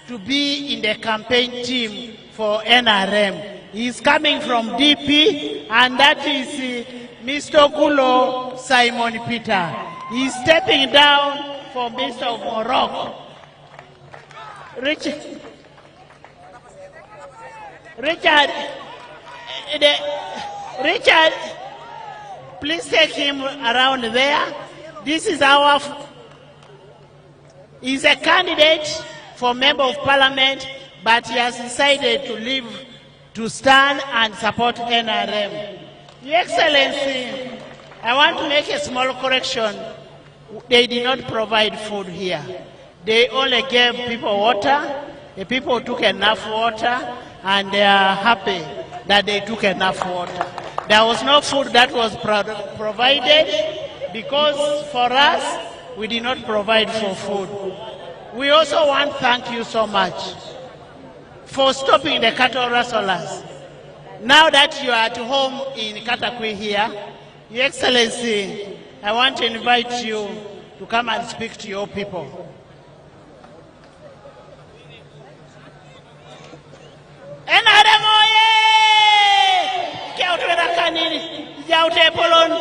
S9: to be in the campaign team for NRM. He is coming from DP, and that is Mr. Gulo Simon Peter. He's stepping down for Mr. of Morocco. Richard, please take him around there. This is he's a candidate for Member of Parliament, but he has decided to leave to stand and support NRM. Your Excellency, I want to make a small correction. They did not provide food here. They only gave people water. The people took enough water, and they are happy that they took enough water. There was no food that was provided because for us, we did not provide for food. We also want to thank you so much for stopping the cattle rustlers. Now that you are at home in Katakwi here, Your Excellency, I want to invite you to come and speak to your people. NRM oye! Kiautwe kanini? Jaute polon,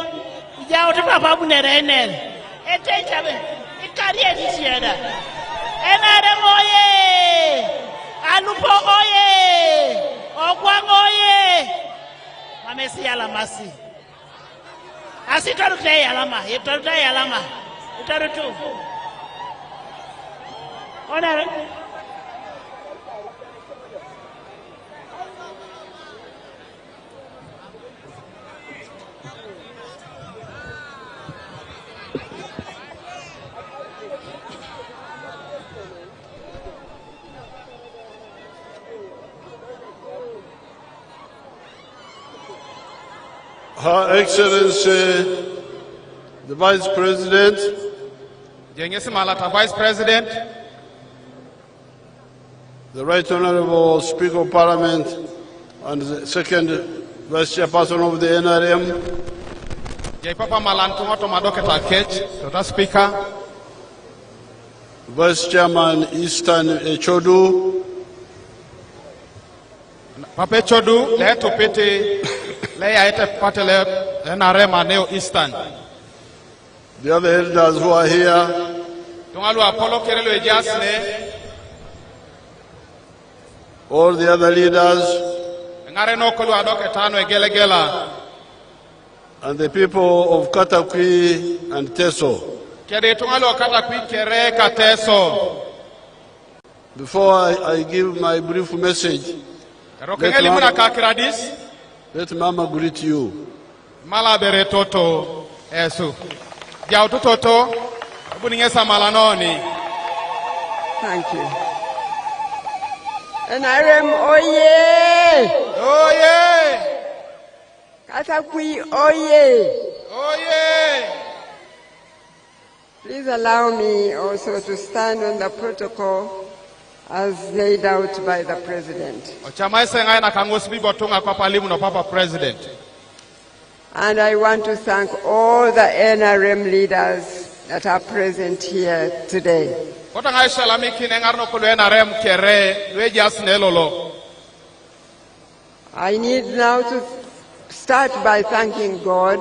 S9: jaute papa bunere enel. Ete chabe, ikariye disieda. NRM oye! Alupo oye! Ogwang oye! Mamesi alamasi. Asitarute alama, itarute alama. Itarutu. Honor.
S10: Her Excellency, the Vice President,
S5: Vice President,
S10: the Right Honorable Speaker of Parliament, and the second Vice Chairperson of the NRM,
S5: Speaker,
S10: Vice Chairman Eastern Echodu,
S5: Papa Chodu, let to pity, lay at Patele, NRM and Neo Eastern.
S10: the other elders who are here, all the other leaders, and the people of Katakwi and Teso. Before I give my brief message, let Mama greet you.
S11: Thank you. NRM oye!
S5: Oye!
S11: Katakwi oye!
S5: Oye!
S11: Please allow me also to stand on the protocol as laid out by the President. And I want to thank all the NRM leaders that are present here today. I need now to start by thanking God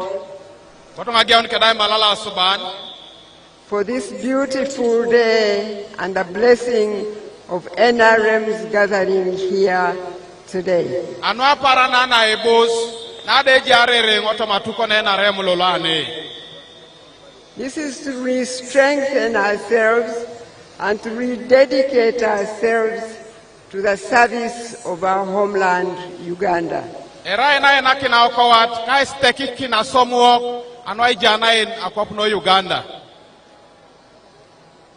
S11: for this beautiful day and the blessing of NRM's gathering here today. This is to re-strengthen ourselves and to rededicate ourselves to the service of our homeland, Uganda.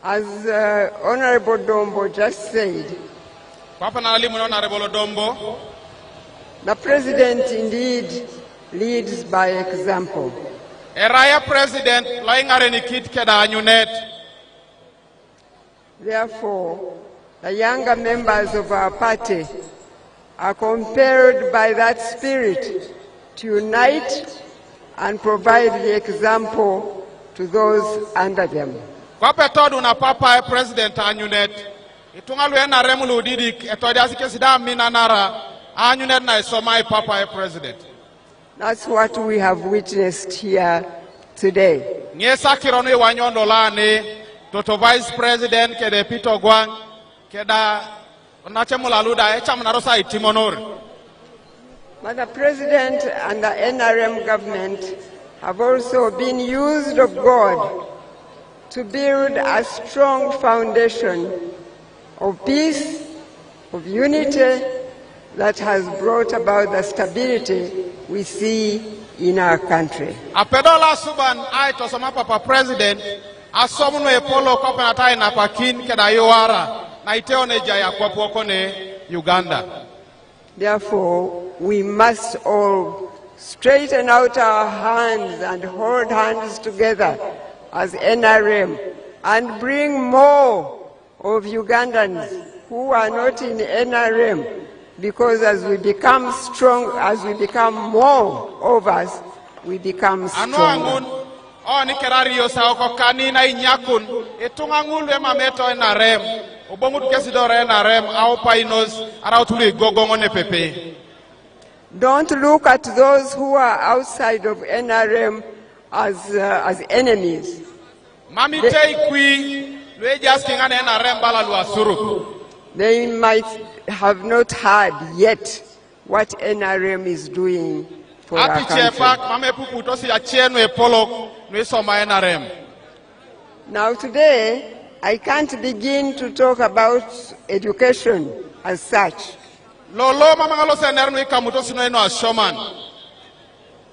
S11: As Honorable Dombo just said, the President indeed leads by example. Therefore, the younger members of our party are compelled by that spirit to unite and provide the example to those under them. That's what we have witnessed here today.
S5: Nyesa kironu iwanyondo ne Toto Vice President kede Peter Gwang keda nachemula luda echamnarosa itimonor.
S11: But the President and the NRM government have also been used of God to build a strong foundation of peace, of unity that has brought about the stability we see in our country.
S5: Apedola suban ai tosoma papa President asomno epolo kopenatai na pakin keda yoara na iteone jaya kwapuoko ne Uganda.
S11: Therefore, we must all straighten out our hands and hold hands together as NRM and bring more of Ugandans who are not in NRM, because as we become strong, as we become more of us, we become stronger.
S5: Ni kerario sa okokani na inyakun etungangulu emameto NRM obongu kesidore NRM au painos arautuli gogongone pepe.
S11: Don't look at those who are outside of NRM as enemies.
S5: Mami Tatakwi lwejaskinga na NRM bala luasuru.
S11: They might have not heard yet what NRM is doing for our country. Now today, I can't begin to talk about education as such.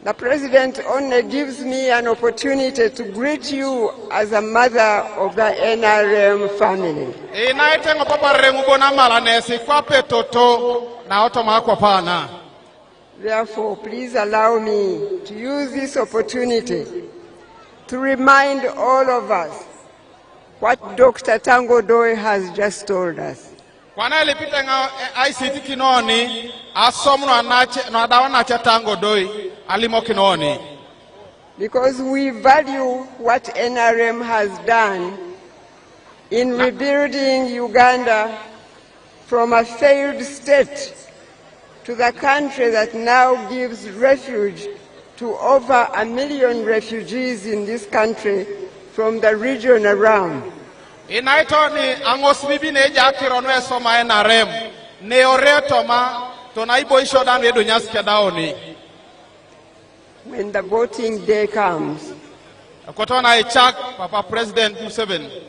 S11: The President only gives me an opportunity to greet you as a mother of the NRM family. Therefore, please allow me to use this opportunity to remind all of us what Dr. Tango Doi has just told us. Because we value what NRM has done in rebuilding Uganda from a failed state to the country that now gives refuge to over 1 million refugees in this country from the region around. When the voting day comes,
S5: Papa President Museveni,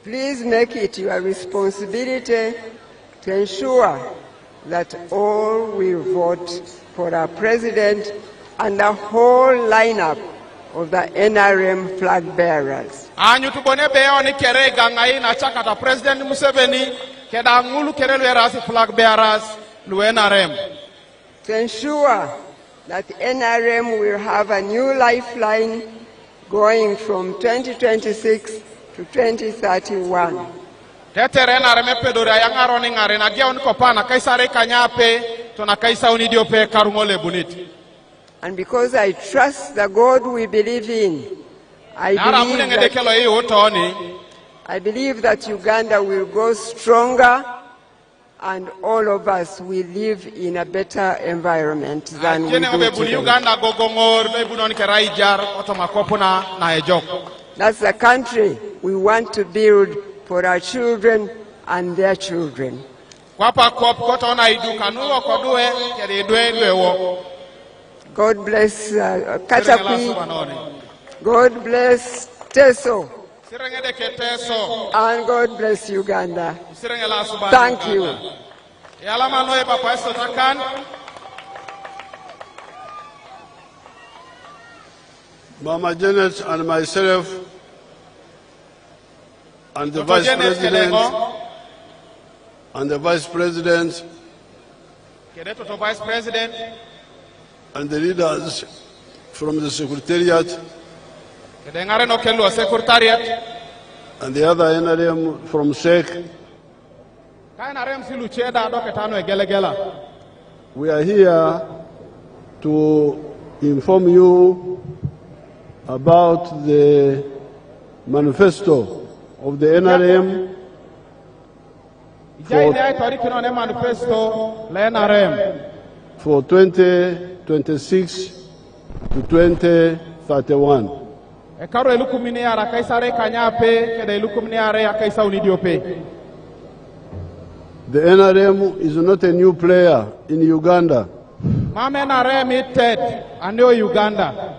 S11: please make it your responsibility to ensure that all will vote for our president and the whole lineup of the NRM flag bearers.
S5: President Museveni flag bearers
S11: to ensure that NRM will have a new lifeline going from 2026 to 2031. And because I trust the God we believe in, I believe that Uganda will grow stronger and all of us will live in a better environment than we do today. That's the country we want to build for our children and their children. God bless Katakwi. God bless Teso. And God bless Uganda. Thank you.
S10: Mama Janet and myself and the Vice President and the leaders from the Secretariat and the other NRM from SEC. We are here to inform you about the manifesto of the NRM for 2026 26 to 2031.
S12: Ekaro elukumini ara kaisare kanyape keda elukumini ara kaisa unidiope.
S10: The NRM is not a new player in Uganda.
S12: Mama NRM ited aneo Uganda.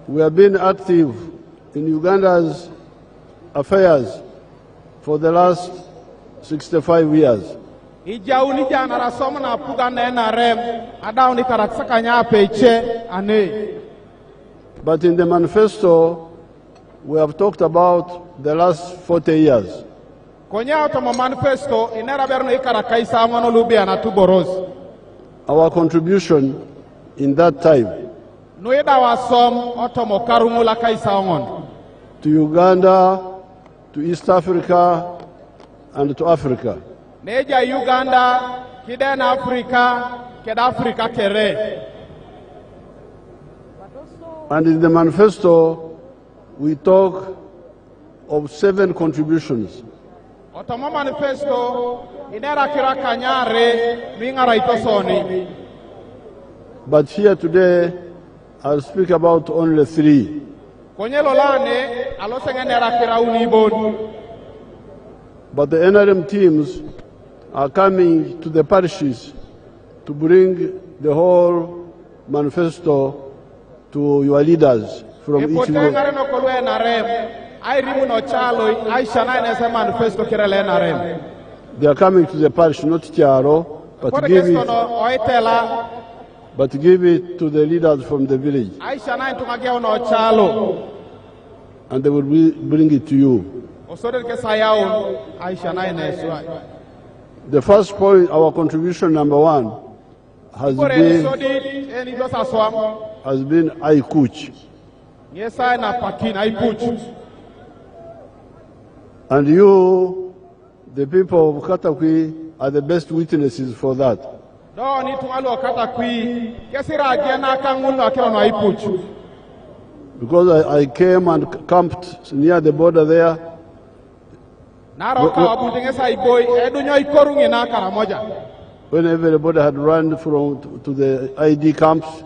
S10: We have been active in Uganda's affairs for the last 65 years.
S12: Ijauni jana rasoma na puga na NRM adauni karaksaka nyape iche ane.
S10: But in the manifesto, we have talked about the last 40 years. Our contribution in that time to Uganda, to East Africa, and to Africa.
S12: Uganda, Kiden Africa, Ked Africa kere.
S10: And in the manifesto, we talk of 7 contributions.
S12: Otomo manifesto inera kira kanyare mingara itosoni.
S10: But here today, I'll speak about only 3.
S12: Konyelo lane alosengenera kira unibon.
S10: But the NRM teams are coming to the parishes to bring the whole manifesto to your leaders from each group. They are coming to the parish, not Tiaro, but give it to the leaders from the village. And they will bring it to you. The first point, our contribution number 1, has been Aikuch. And you, the people of Katakwi, are the best witnesses for that. Because I came and camped near the border there. When everybody had run to the ID camps,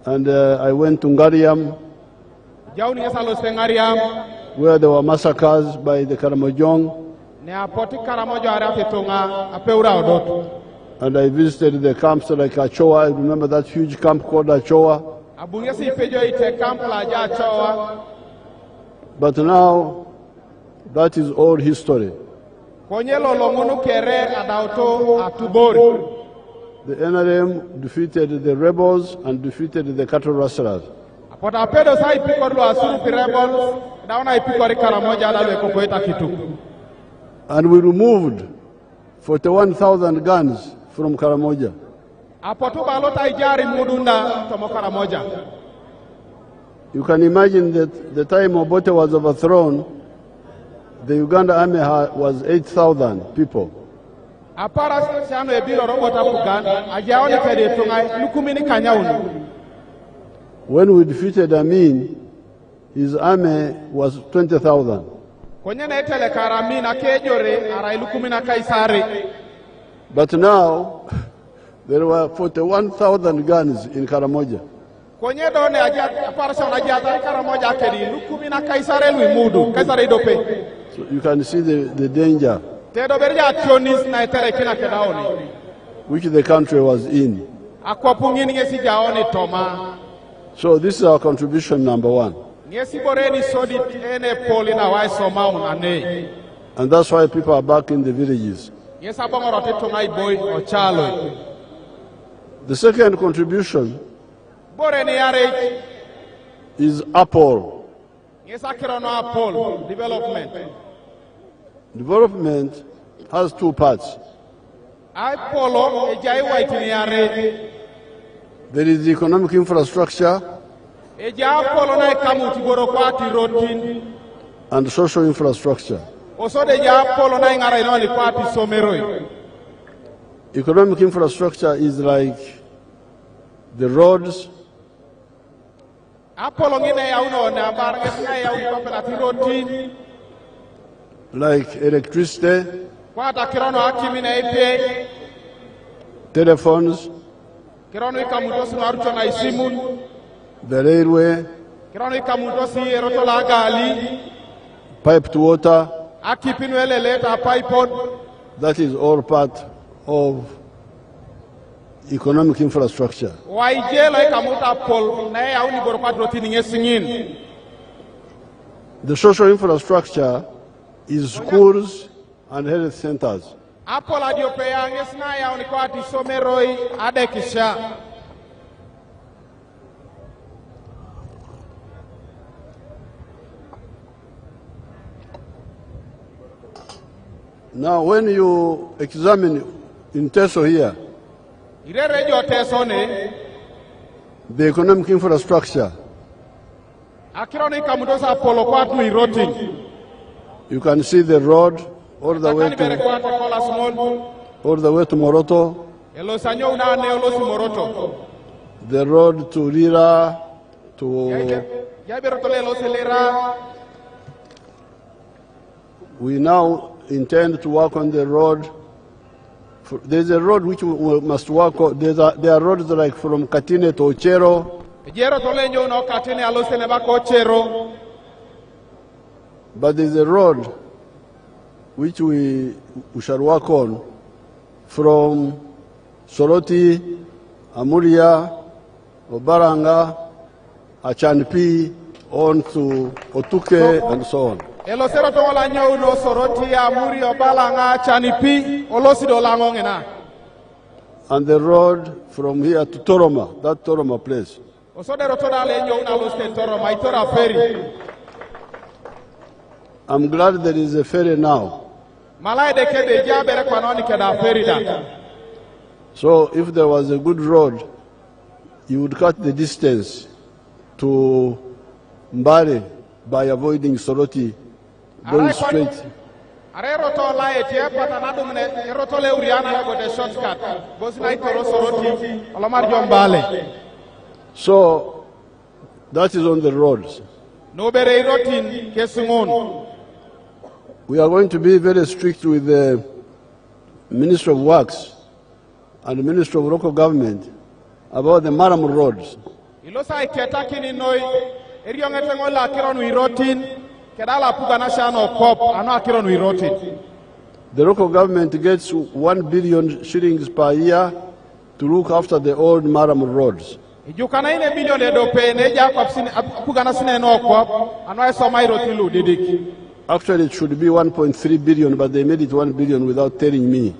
S10: and I went to Ngariam, where there were massacres by the Karamojong, and I visited the camps like Achoa. I remember that huge camp called Achoa. But now, that is all history. The NRM defeated the rebels and defeated the cattle rustlers. And we removed 41,000 guns from Karamoja. You can imagine that the time Obote was overthrown, the Uganda army was 8,000 people. When we defeated Amin, his army was 20,000. But now, there were 41,000 guns in Karamoja. So you can see the danger which the country was in. So this is our contribution number 1. And that's why people are back in the villages. The second contribution is Apple. Development has 2 parts. There is the economic infrastructure and social infrastructure. Economic infrastructure is like the roads, like electricity, telephones,
S12: Kirano ikamutosi marucho na isimu.
S10: the railway,
S12: Kirano ikamutosi erotola gali.
S10: piped water.
S12: Akipinwele leta pipeon.
S10: That is all part of economic infrastructure.
S12: Waijelo ikamuta pol na ya uni borokwadro tininge singin.
S10: The social infrastructure is schools and health centers.
S12: Apola diopea ngesna ya uni kwa tisomeroi adekisha.
S10: Now, when you examine in Teso here, the economic infrastructure, you can see the road all the way to Moroto, the road to Lira, we now intend to work on the road. There's a road which we must work on. There are roads like from Katine to Ochero. But there's a road which we shall work on from Soroti, Amuria, Obaranga, Achanpi, on to Otuke, and so on. And the road from here to Toroma, that Toroma place. I'm glad there is a ferry now. So if there was a good road, you would cut the distance to Mbare by avoiding Soroti, going straight. So that is on the roads. We are going to be very strict with the Minister of Works and the Minister of Local Government about the Maram roads. The local government gets 1 billion shillings per year to look after the old Maram roads. Actually, it should be 1.3 billion, but they made it 1 billion without telling me.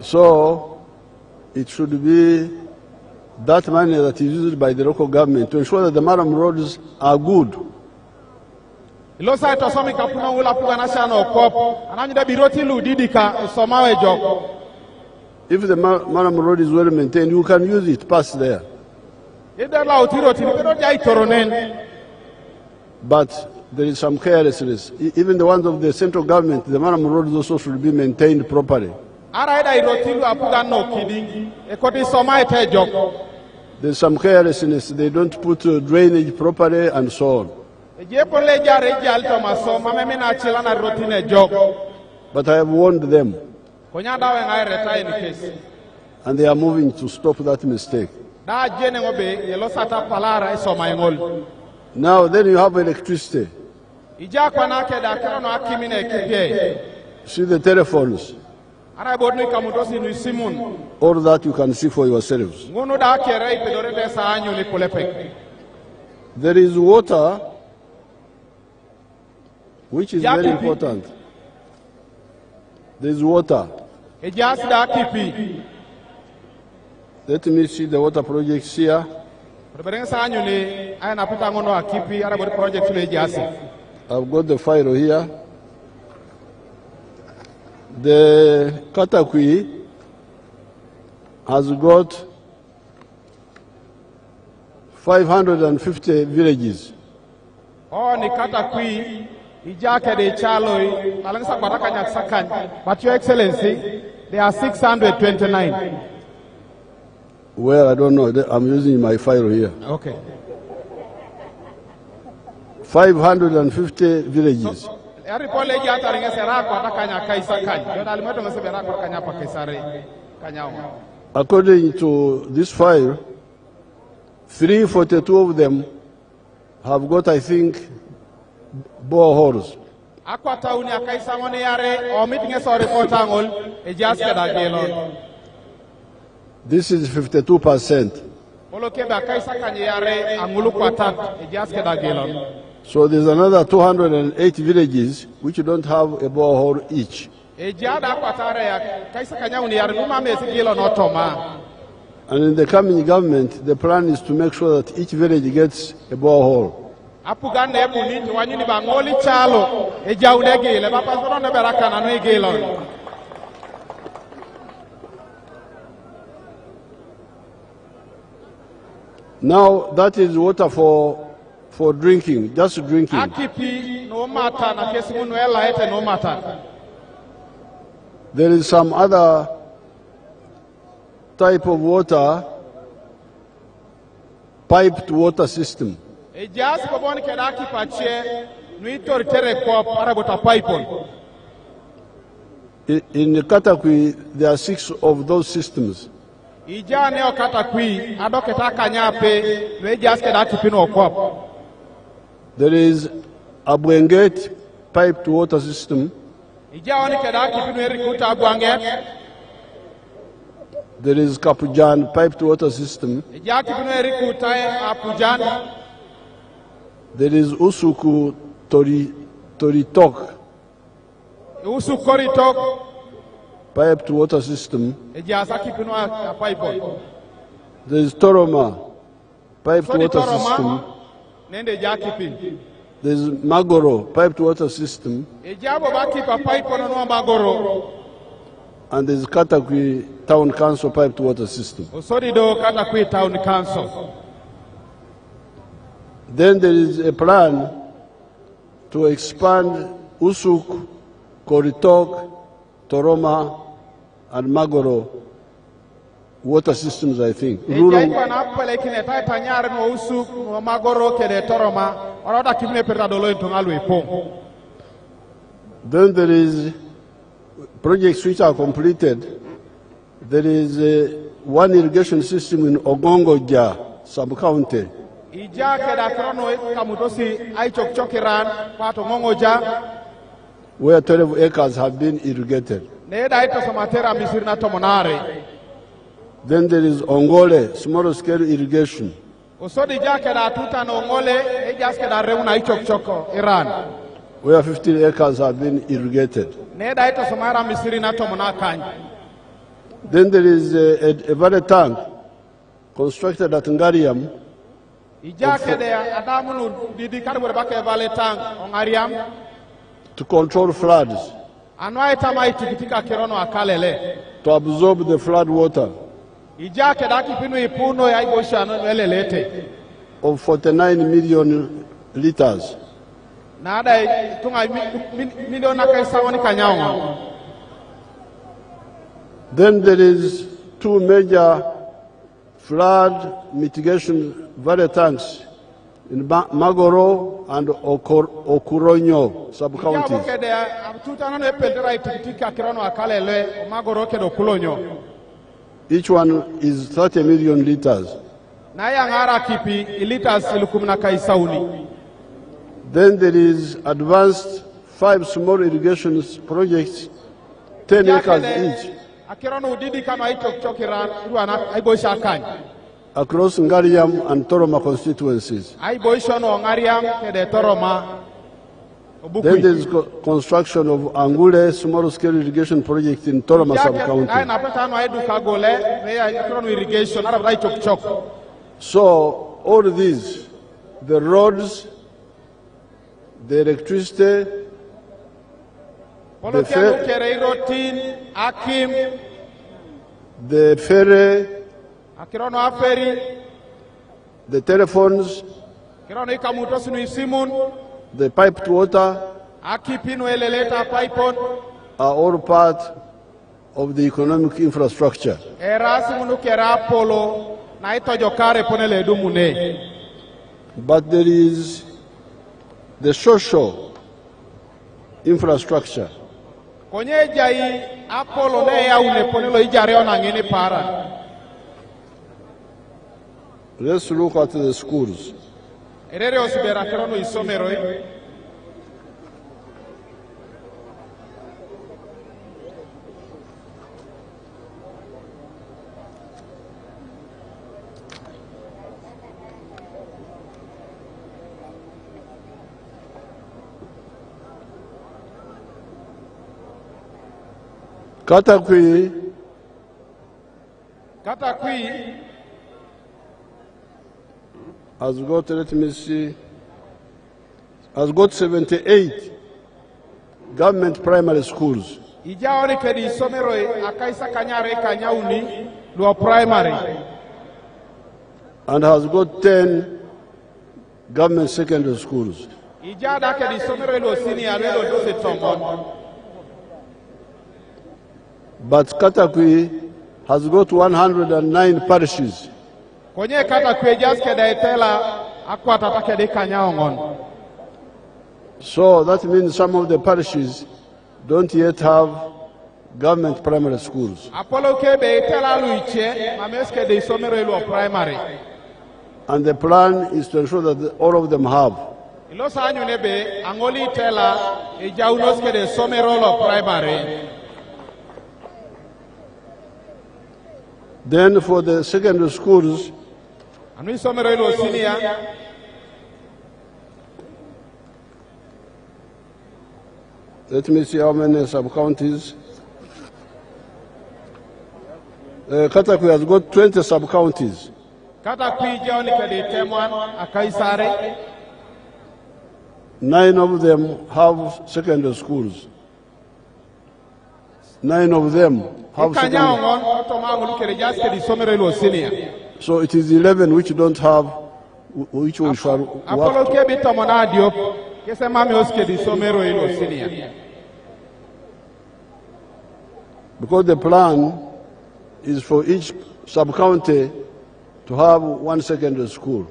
S10: So, it should be that money that is used by the local government to ensure that the Maram roads are good. If the Maram road is well maintained, you can use it, pass there. But there is some carelessness. Even the ones of the central government, the Maram roads also should be maintained properly. There's some carelessness. They don't put drainage properly and so on. But I have warned them. And they are moving to stop that mistake. Now then you have electricity. See the telephones. All that you can see for yourselves. There is water, which is very important. There is water. Let me see the water projects here. I've got the file here. The Katakwi has got 550 villages.
S12: But Your Excellency, there are 629.
S10: Well, I don't know. I'm using my file here.
S12: Okay.
S10: 550 villages.
S12: Yari pole jata ringe serako atakanya kaisa kanya. Yo dali mweto ngese berako kanya pa kaisare kanyao.
S10: According to this file, 342 of them have got, I think, boreholes.
S12: Akwa tauni akaisa ngone yare o meeting so report angol e jaske da gelon.
S10: This is 52%.
S12: Moloke ba akaisa kanya yare angulu kwa tat e jaske da gelon.
S10: So there's another 208 villages which don't have a borehole each.
S12: E jada kwa tare ya kaisa kanya uni yare numa mesi gelon otoma.
S10: And in the coming government, the plan is to make sure that each village gets a borehole.
S12: Apugane ebu niti wanyuni bangoli chalo e jaude gele bapa zoro ne beraka na no gelon.
S10: Now that is water for drinking, just drinking.
S12: Akipi no mata na kesi munu ela ete no mata.
S10: There is some other type of water, piped water system.
S12: E jas ko bon ke daki pache nuito ritere ko para bota pipe.
S10: In Katakwi, there are 6 of those systems.
S12: Ija neo Katakwi adoke taka nyape no e jas ke daki pino ko.
S10: There is a Bwenget piped water system.
S12: Ija oni ke daki pino erikuta Abwanget.
S10: There is Kapujan piped water system.
S12: Ija ki pino erikuta Apujan.
S10: There is Usuku Toritok
S12: Usuku Toritok
S10: piped water system.
S12: Ija saki pino a pipe.
S10: There is Toroma piped water system.
S12: Nende jaki pin.
S10: There is Magoro piped water system.
S12: Ija bo baki pa pipe no Magoro.
S10: And there is Katakwi Town Council piped water system.
S12: Osori do Katakwi Town Council.
S10: Then there is a plan to expand Usuk, Koritok, Toroma, and Magoro water systems, I think. Rural. Then there is projects which are completed. There is one irrigation system in Ogongoja, sub-county. Where 12 acres have been irrigated. Then there is Ongole, small scale irrigation. Where 15 acres have been irrigated. Then there is a valley tank constructed at Ngariam to control floods, to absorb the flood water of 49 million liters. Then there is 2 major flood mitigation valley tanks in Magoro and Okuronyo sub-counties. Each one is 30 million liters. Then there is advanced 5 small irrigation projects, 10 acres each, across Ngariam and Toroma constituencies. Then there is construction of Angule small-scale irrigation project in Toroma sub-county. So all these, the roads, the electricity, the ferry, the telephones, the piped water are all part of the economic infrastructure. But there is the social infrastructure.
S12: Konye jai Apollo ne ya uneponelo ijare ona ngini para.
S10: Let's look at the schools.
S12: Erere osibera kerono isomeroi.
S10: Katakwi has got, let me see, has got 78 government primary schools.
S12: Ijaori kedi someroi akaisa kanyare kanyauni luo primary.
S10: And has got 10 government secondary schools.
S12: Ijada kedi someroi luo senior luo dose tombon.
S10: But Katakwi has got 109 parishes.
S12: Konye Katakwi just keda etela akwa tata kedi kanyaongon.
S10: So that means some of the parishes don't yet have government primary schools.
S12: Apollo kebe etela luiche mameske de someroi luo primary.
S10: And the plan is to ensure that all of them have.
S12: Ilosa anyunebe angoli etela ejaunoske de someroi luo primary.
S10: Then for the secondary schools, let me see how many sub-counties. Katakwi has got 20 sub-counties. 9 of them have secondary schools. 9 of them have secondary. So it is 11 which don't have, which we shall work. Because the plan is for each sub-county to have 1 secondary school.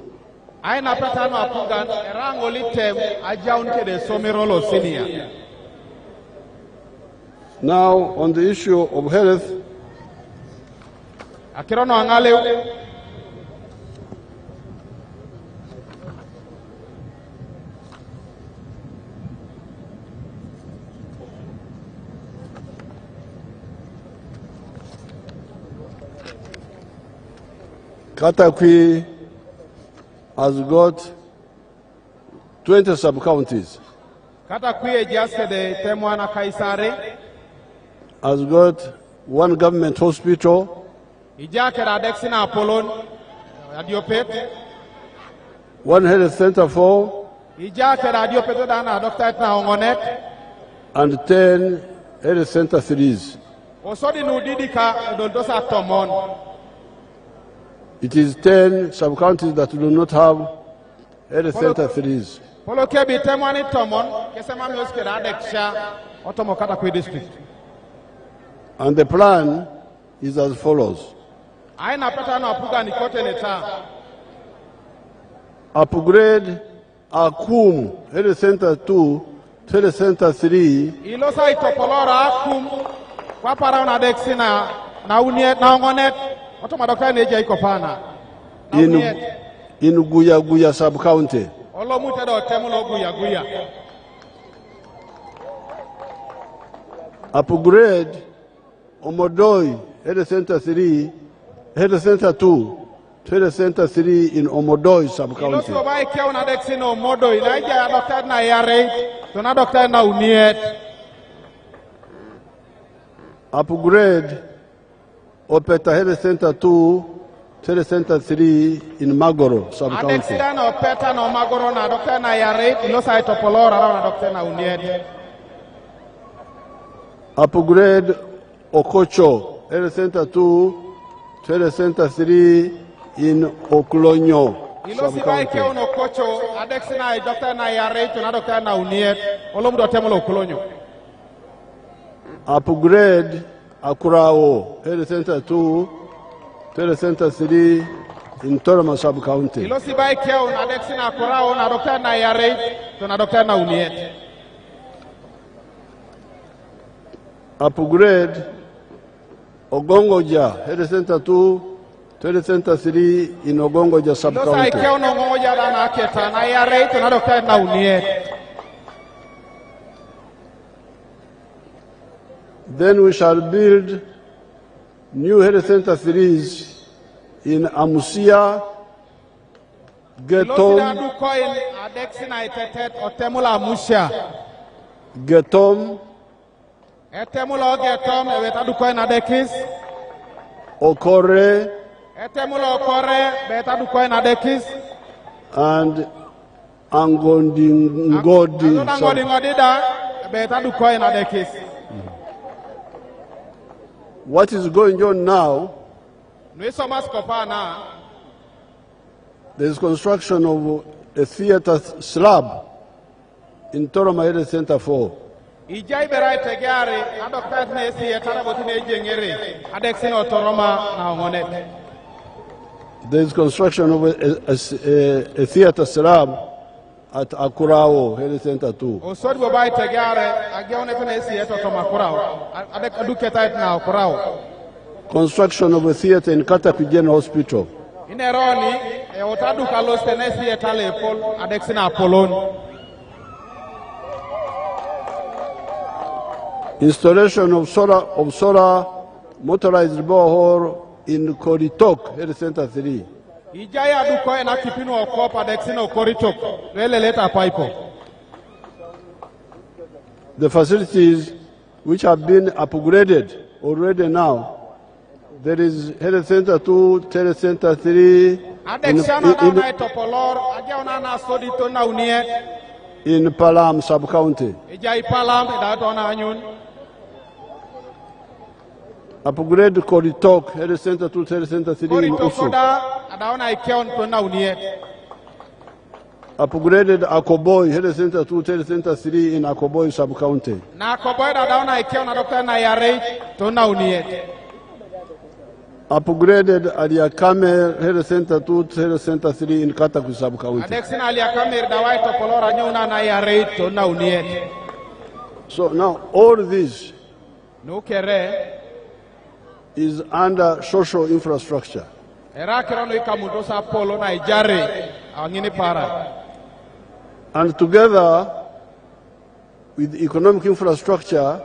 S10: Now, on the issue of health, Katakwi has got 20 sub-counties. Has got 1 government hospital, 1 health center for, and 10 health center 3s. It is 10 sub-counties that do not have health center 3s. And the plan is as follows. Upgrade Akum Health Center 2 to Health Center 3 in Guya sub-county. Upgrade Omodoi Health Center 3, Health Center 2, Health Center 3 in Omodoi sub-county. Upgrade Opeta Health Center 2, Health Center 3 in Magoro sub-county. Upgrade Okocho Health Center 2, Health Center 3 in Oklonyo sub-county. Upgrade Akurao Health Center 2, Health Center 3 in Toroma sub-county. upgrade Ogongoja, Health Center 2, Health Center 3 in Ogongoja sub-county. Then we shall build new Health Center 3s in Amusia, Getom, Okore, and Angondingodi. What is going on now? There is construction of a theater slab in Toroma Health Center 4. There is construction of a theater slab at Akurao Health Center 2. Construction of a theater in Katakwi General Hospital. Installation of solar motorized borehole in Koritok Health Center 3. The facilities which have been upgraded already now, there is Health Center 2, Health Center 3 in Palam sub-county. Upgrade Koritok, Health Center 2, Health Center 3 in Usu. Upgraded Akoboy, Health Center 2, Health Center 3 in Akoboy sub-county. Upgraded Aliakame, Health Center 2, Health Center 3 in Katakwi sub-county. So now all this is under social infrastructure. And together with economic infrastructure,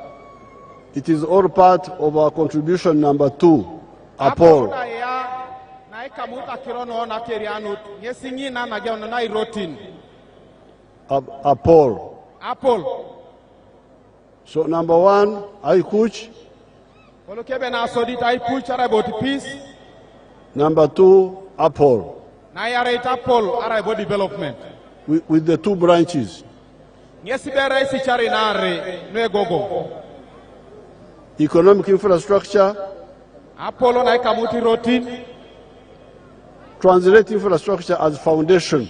S10: it is all part of our contribution number 2, APOL. APOL. So number 1, Aikuch. Number 2, APOL. With the 2 branches. Economic infrastructure, translate infrastructure as foundation.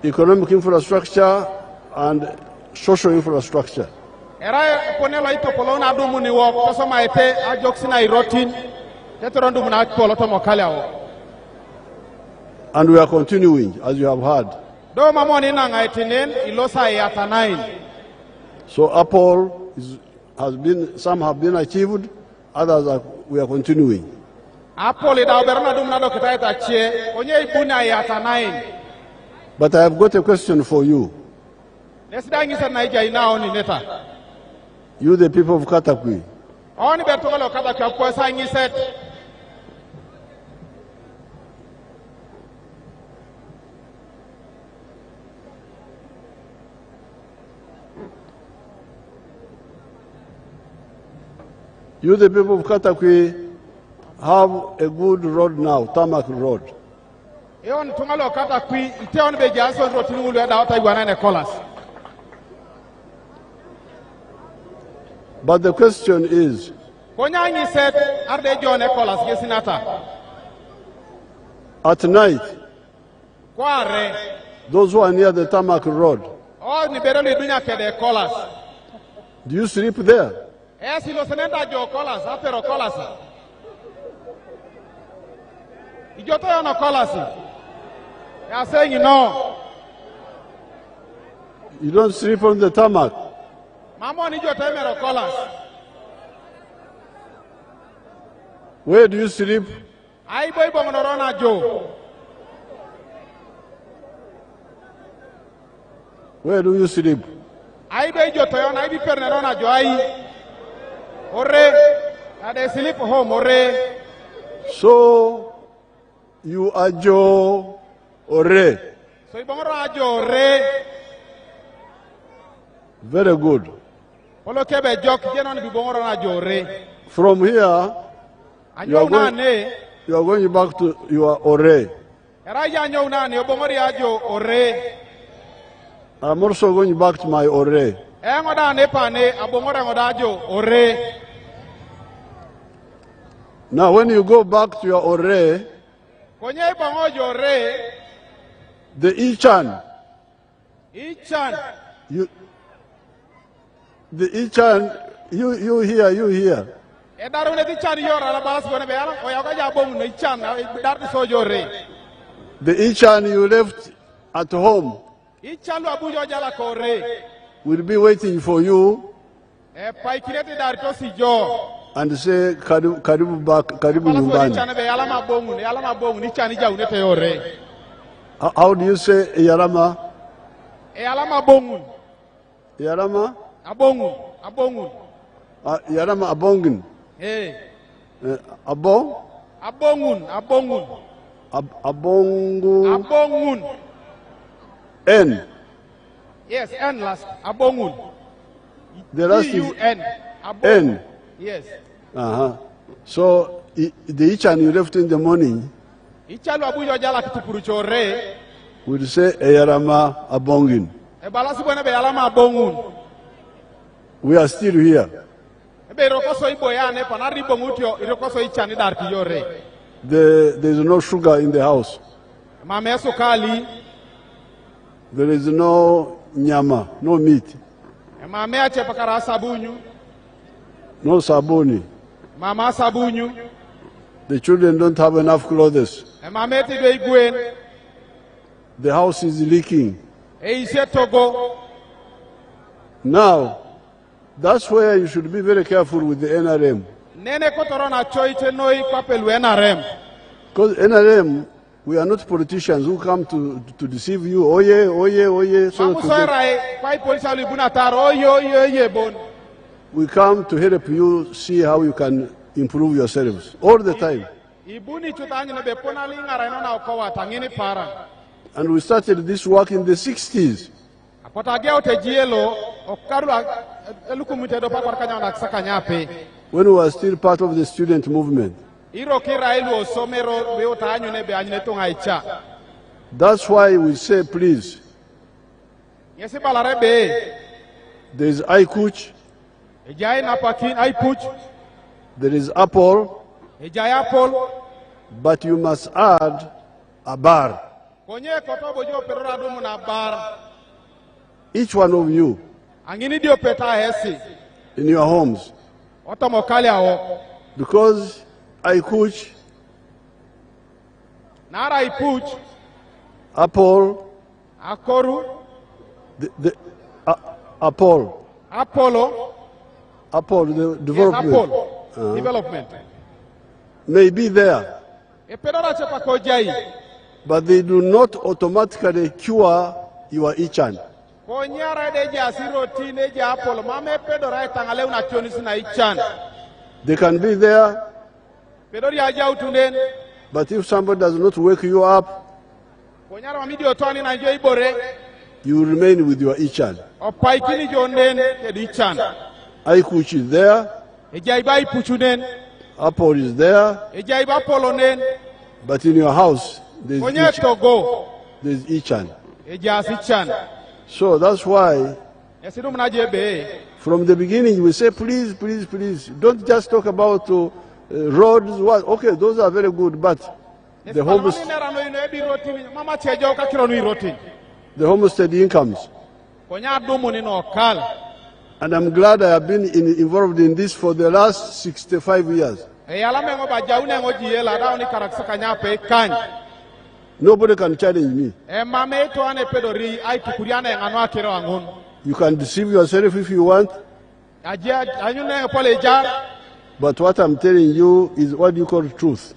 S10: Economic infrastructure and social infrastructure. And we are continuing, as you have heard. So APOL some have been achieved, others we are continuing. But I have got a question for you. You, the people of Katakwi. You, the people of Katakwi, have a good road now, tarmac road. But the question is, at night, those who are near the tarmac road, do you sleep there?
S12: They are saying no.
S10: You don't sleep on the tarmac.
S12: Mama ni jo temero kolas.
S10: Where do you sleep?
S12: Ai boy bongonorona jo.
S10: Where do you sleep?
S12: Ai boy jo toyon ai bi pernerona jo ai. Ore. Ade sleep home ore.
S10: So you are Joe Ore.
S12: So ibongorona jo ore.
S10: Very good.
S12: Olo kebe jok jenon bi bongorona jo ore.
S10: From here, you are going back to your Ore. I'm also going back to my Ore. Now, when you go back to your Ore, the Ichan, you here. The Ichan you left at home will be waiting for you and say, Karibu back, Karibu nyumbani. How do you say Yarama? Yarama? Yarama Abongun. Abongun. N.
S12: Yes, N last. Abongun.
S10: The last is N.
S12: Yes.
S10: So the Ichan you left in the morning will say Yarama Abongin. We are still here. There is no sugar in the house. There is no nyama, no meat. No sabuni. The children don't have enough clothes. The house is leaking. Now, that's where you should be very careful with the NRM. Because NRM, we are not politicians who come to deceive you. Oh yeah, oh yeah, oh yeah. We come to help you see how you can improve yourselves all the time. And we started this work in the 60s. When we were still part of the student movement. That's why we say, please, there is Aikuch, there is Apple, but you must add a bar. Each one of you in your homes. Because Aikuch, Apple, Apple, the development,
S12: development
S10: may be there, but they do not automatically cure your Ichan. They can be there, but if somebody does not wake you up, you remain with your Ichan. Aikuch is there, Apple is there, but in your house, there's Ichan. So that's why, from the beginning, we say, please, please, please, don't just talk about roads. Okay, those are very good, but the homestead incomes. And I'm glad I have been involved in this for the last 65 years. Nobody can challenge me.
S12: Mame to ane pedori ai tukuriana ngano akero angun.
S10: You can deceive yourself if you want.
S12: Anyune pole jar.
S10: But what I'm telling you is what you call truth.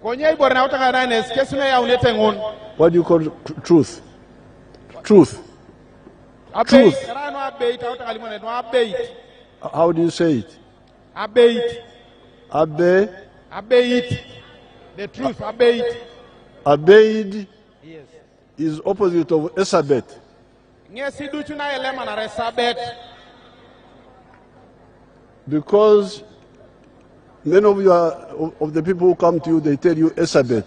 S12: Konye ibore na utanga na ines kesime ya unete ngun.
S10: What do you call truth? Truth. Truth. How do you say it?
S12: Abeit.
S10: Abe.
S12: Abeit. The truth. Abeit.
S10: Abeid.
S12: Yes.
S10: Is opposite of Esabet. Because many of you of the people who come to you, they tell you Esabet.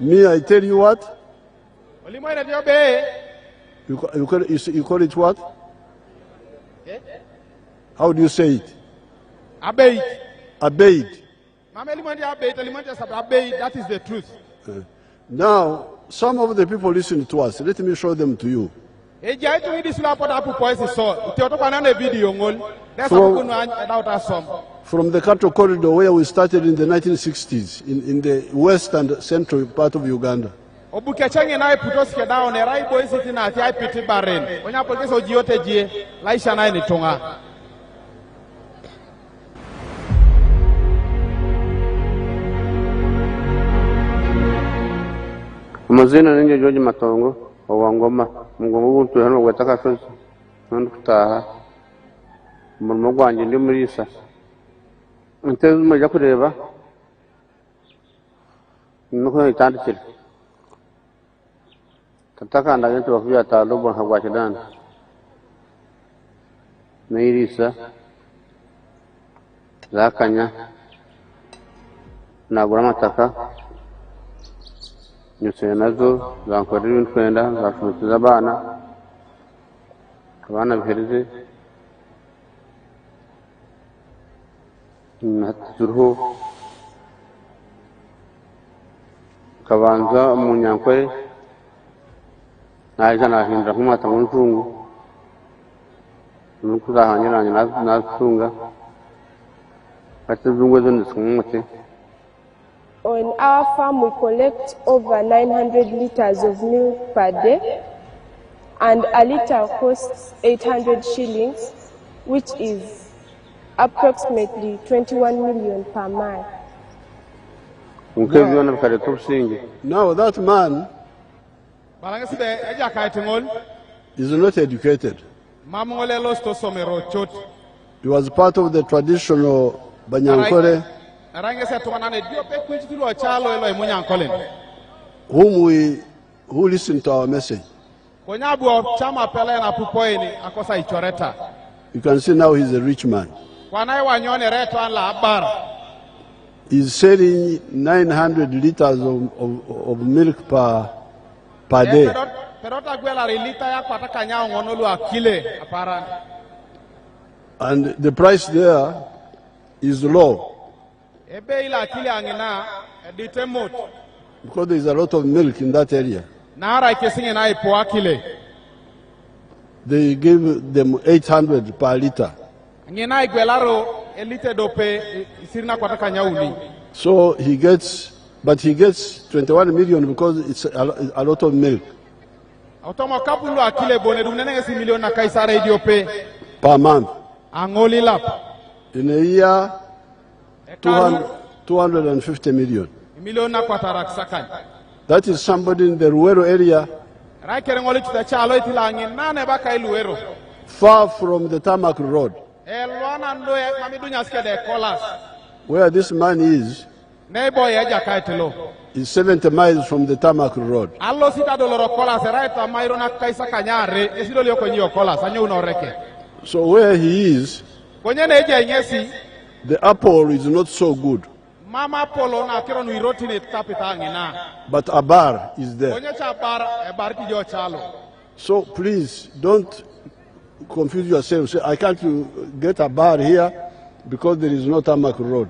S10: Me, I tell you what? You call it what? How do you say it?
S12: Abeid.
S10: Abeid.
S12: That is the truth.
S10: Now, some of the people listen to us. Let me show them to you. From the cattle corridor where we started in the 1960s, in the west and central part of Uganda.
S13: Amazina ninje George Matongo owangoma mugomba buntu hano gwetaka kazi nandi kutaha umurimo gwanje ndi muri isa nteze mujya kureba nuko itandikira tatakanda gento bakuya talobo hagwa kidana nairisa zakanya nagura mataka nyuse nazo zankorera intwenda zafumitiza abana bihereze naturuho kabanza umunyankore naje nahindura nk'umwata mu ntungu nuko zahanyiranye natunga atuzungwe zo ndisumute.
S14: On our farm, we collect over 900 liters of milk per day, and a liter costs 800 shillings, which is approximately 21 million per month.
S10: Now that man is not educated. He was part of the traditional Banyankore, who listen to our message. You can see now he's a rich man. He's selling 900 liters of milk per day. And the price there is low. Because there is a lot of milk in that area. They give them 800 per liter. So he gets 21 million because it's a lot of milk. Per month. In a year, 250 million. That is somebody in the rural area, far from the tarmac road. Where this man is 70 miles from the tarmac road. So where he is, the apple is not so good. But a bar is there. So please don't confuse yourself. Say, I can't get a bar here because there is no tarmac road.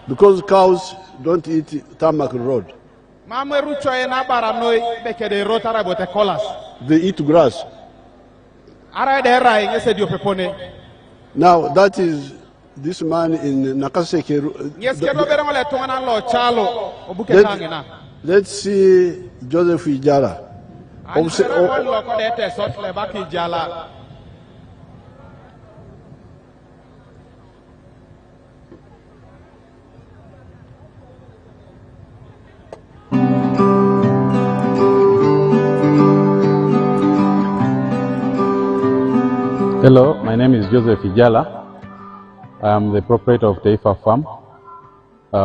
S10: Because cows don't eat tarmac road. They eat grass. Now, that is this man in Nakaseke. Let's see Joseph Ijala.
S15: Hello, my name is Joseph Ijala. I'm the proprietor of Taifa Farm,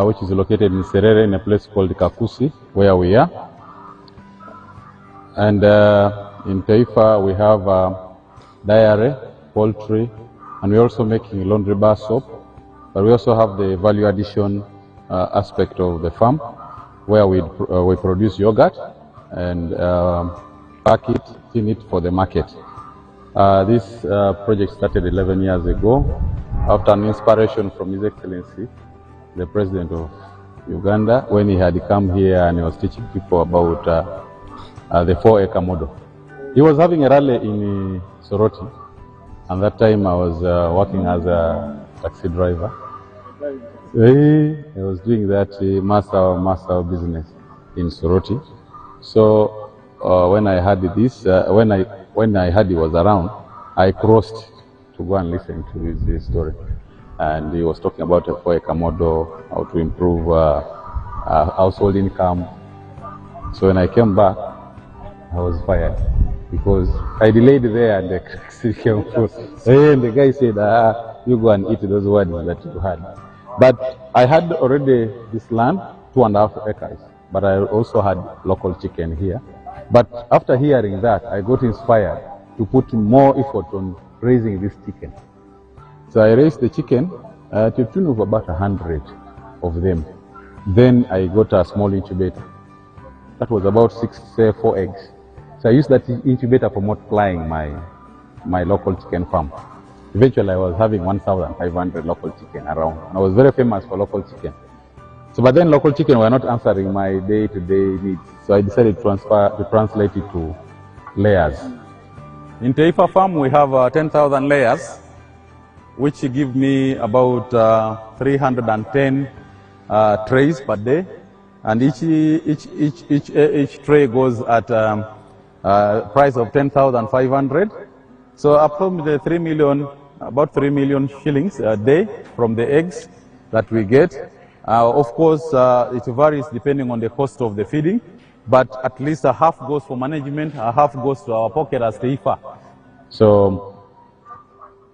S15: which is located in Serere in a place called Kakusi, where we are. And in Taifa we have dairy, poultry, and we're also making laundry bar soap. But we also have the value addition aspect of the farm, where we produce yogurt and pack it, tin it for the market. This project started 11 years ago after an inspiration from His Excellency, the President of Uganda, when he had come here and he was teaching people about the 4-acre model. He was having a rally in Soroti, and that time I was working as a taxi driver. I was doing that master business in Soroti. So when I heard this, when I heard he was around, I crossed to go and listen to his story. And he was talking about a 4-acre model, how to improve household income. So when I came back, I was fired because I delayed there and the taxi came close. And the guy said, you go and eat those words that you had. But I had already this land, 2.5 acres, but I also had local chicken here. But after hearing that, I got inspired to put more effort on raising this chicken. So I raised the chicken to the tune of about 100 of them. Then I got a small incubator. That was about 4 eggs. So I used that incubator for multiplying my local chicken farm. Eventually I was having 1,500 local chicken around. I was very famous for local chicken. So, but then local chicken were not answering my day-to-day needs. So I decided to translate it to layers. In Taifa Farm, we have 10,000 layers, which give me about 310 trays per day. And each tray goes at a price of 10,500. So up from the 3 million, about 3 million shillings a day from the eggs that we get. Of course, it varies depending on the cost of the feeding, but at least a half goes for management, a half goes to our pocket as Taifa. So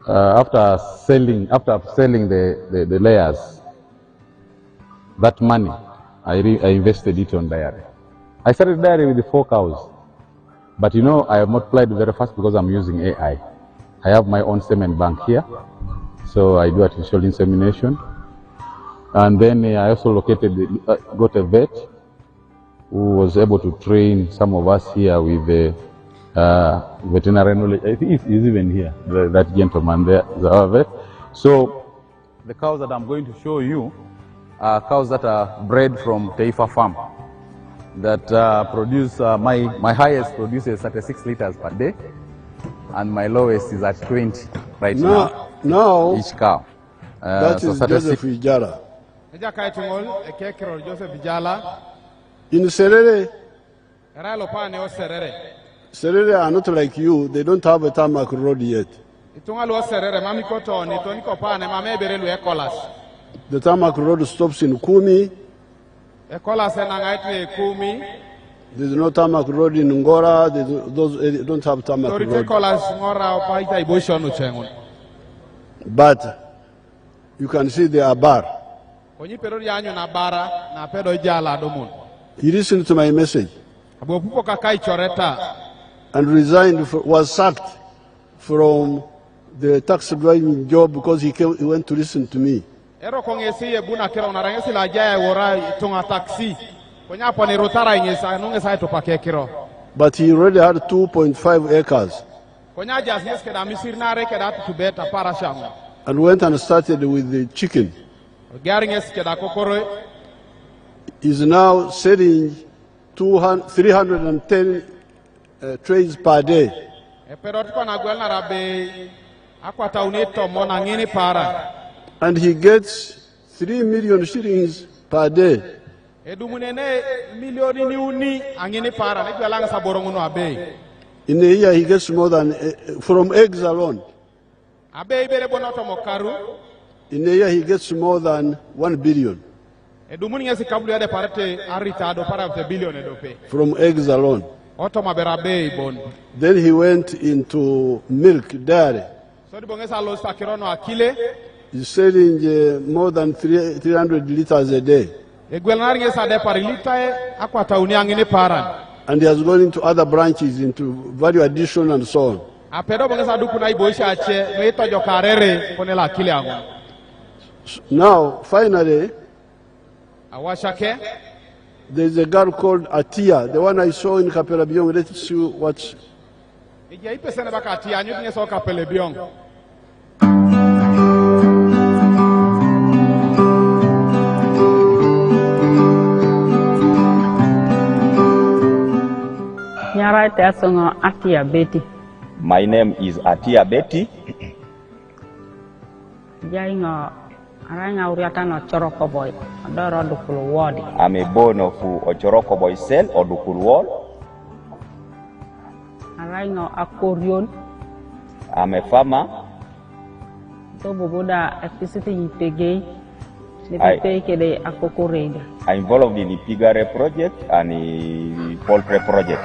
S15: after selling the layers, that money, I invested it on dairy. I started dairy with the 4 cows, but you know, I have multiplied very fast because I'm using AI. I have my own semen bank here, so I do artificial insemination. And then I also got a vet who was able to train some of us here with the veterinary knowledge. I think he's even here, that gentleman there, our vet. So the cows that I'm going to show you are cows that are bred from Taifa Farm, that produce, my highest produces 36 liters per day, and my lowest is at 20 right now, each cow.
S10: That is Joseph Ijala. In Serere, Serere are not like you, they don't have a tarmac road yet. The tarmac road stops in Kumi. There's no tarmac road in Ngora, those don't have tarmac road. But you can see they are bar. He listened to my message and resigned, was sacked from the taxi driving job because he went to listen to me. But he already had 2.5 acres and went and started with the chicken. Is now selling 310 trays per day. And he gets 3 million shillings per day. In a year, he gets more than, from eggs alone. In a year, he gets more than 1 billion. From eggs alone. Then he went into milk, dairy. He's selling more than 300 liters a day. And he has gone into other branches, into value addition and so on. Now, finally, there's a girl called Atia, the one I saw in Kapelabiong. Let's see what.
S16: My name is Atia Betty. I'm a born of Ochoroko Boy Cell or Dukul Wall. I'm a farmer. I'm involved in the piggery project and the poultry project.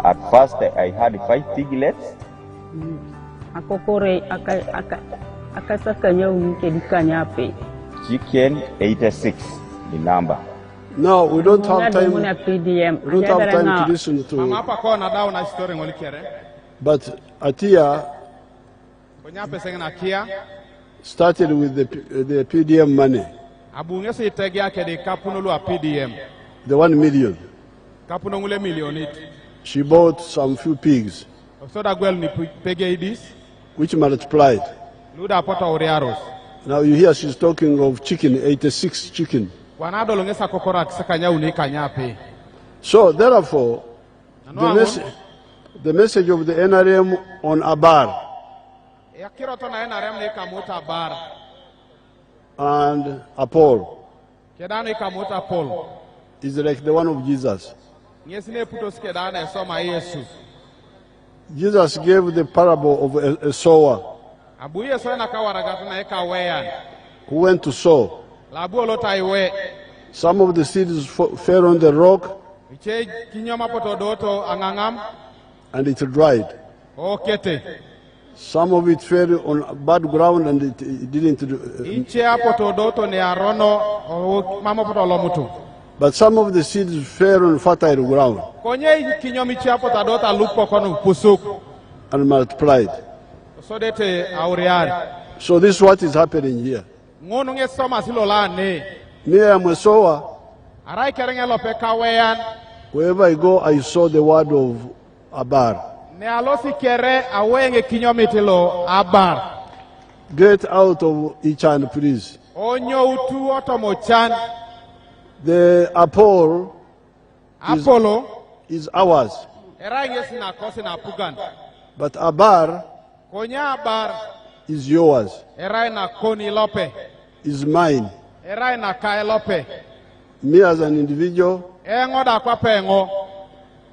S16: At first, I had 5 piglets. Chicken 86, the number.
S10: No, we don't have time. We don't have time to listen to. But Atia started with the PDM money. The 1 million. She bought some few pigs, which multiplied. Now you hear she's talking of chicken, 86 chicken. So therefore, the message of the NRM on Abar and Apol is like the one of Jesus. Jesus gave the parable of a sower who went to sow. Some of the seeds fell on the rock and it dried. Some of it fell on bad ground and it didn't. But some of the seeds fell on fertile ground and multiplied. So this is what is happening here. Me, I'm a sower. Wherever I go, I saw the word of Abar. Get out of Ichan, please. The Apollo is ours. But Abar is yours. Is mine. Me as an individual,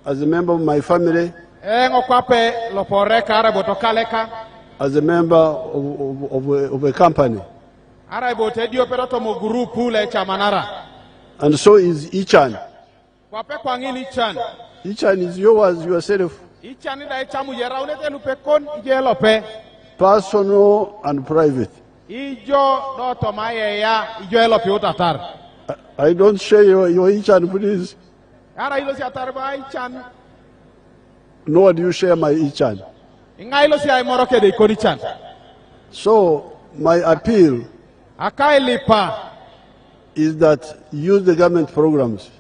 S10: as a member of my family, as a member of a company. And so is Ichan. Ichan is yours yourself. Personal and private. I don't share your Ichan, please. Nor do you share my Ichan. So, my appeal is that use the government programs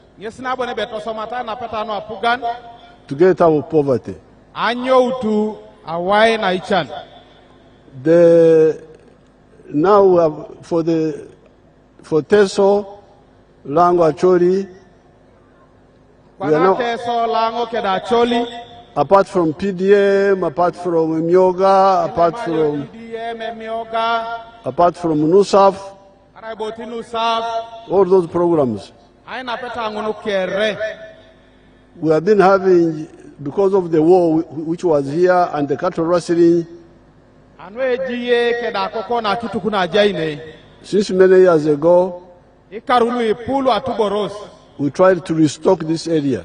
S10: to get out of poverty. Now for Teso Lango Acholi. We are now,
S12: Lango Keda Acholi.
S10: apart from PDM, apart from Myoga, apart from NUSAF, all those programs. We have been having, because of the war which was here and the cattle rustling, since many years ago, we tried to restock this area.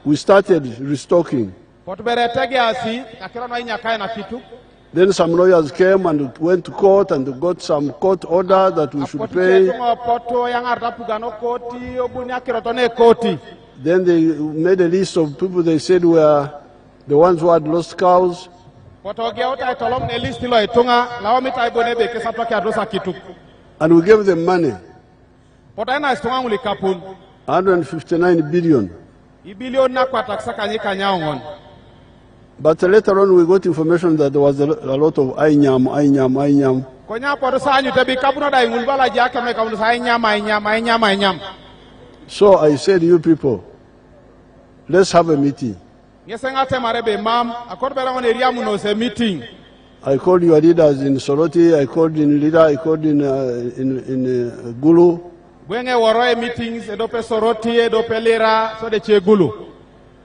S10: We started restocking. Then some lawyers came and went to court and got some court order that we should pay. Then they made a list of people they said were the ones who had lost cows. And we gave them money. 159 billion. But later on we got information that there was a lot of ainyam. So I said, you people, let's have a meeting. I called your leaders in Soroti, I called in Lida, I called in Gulu.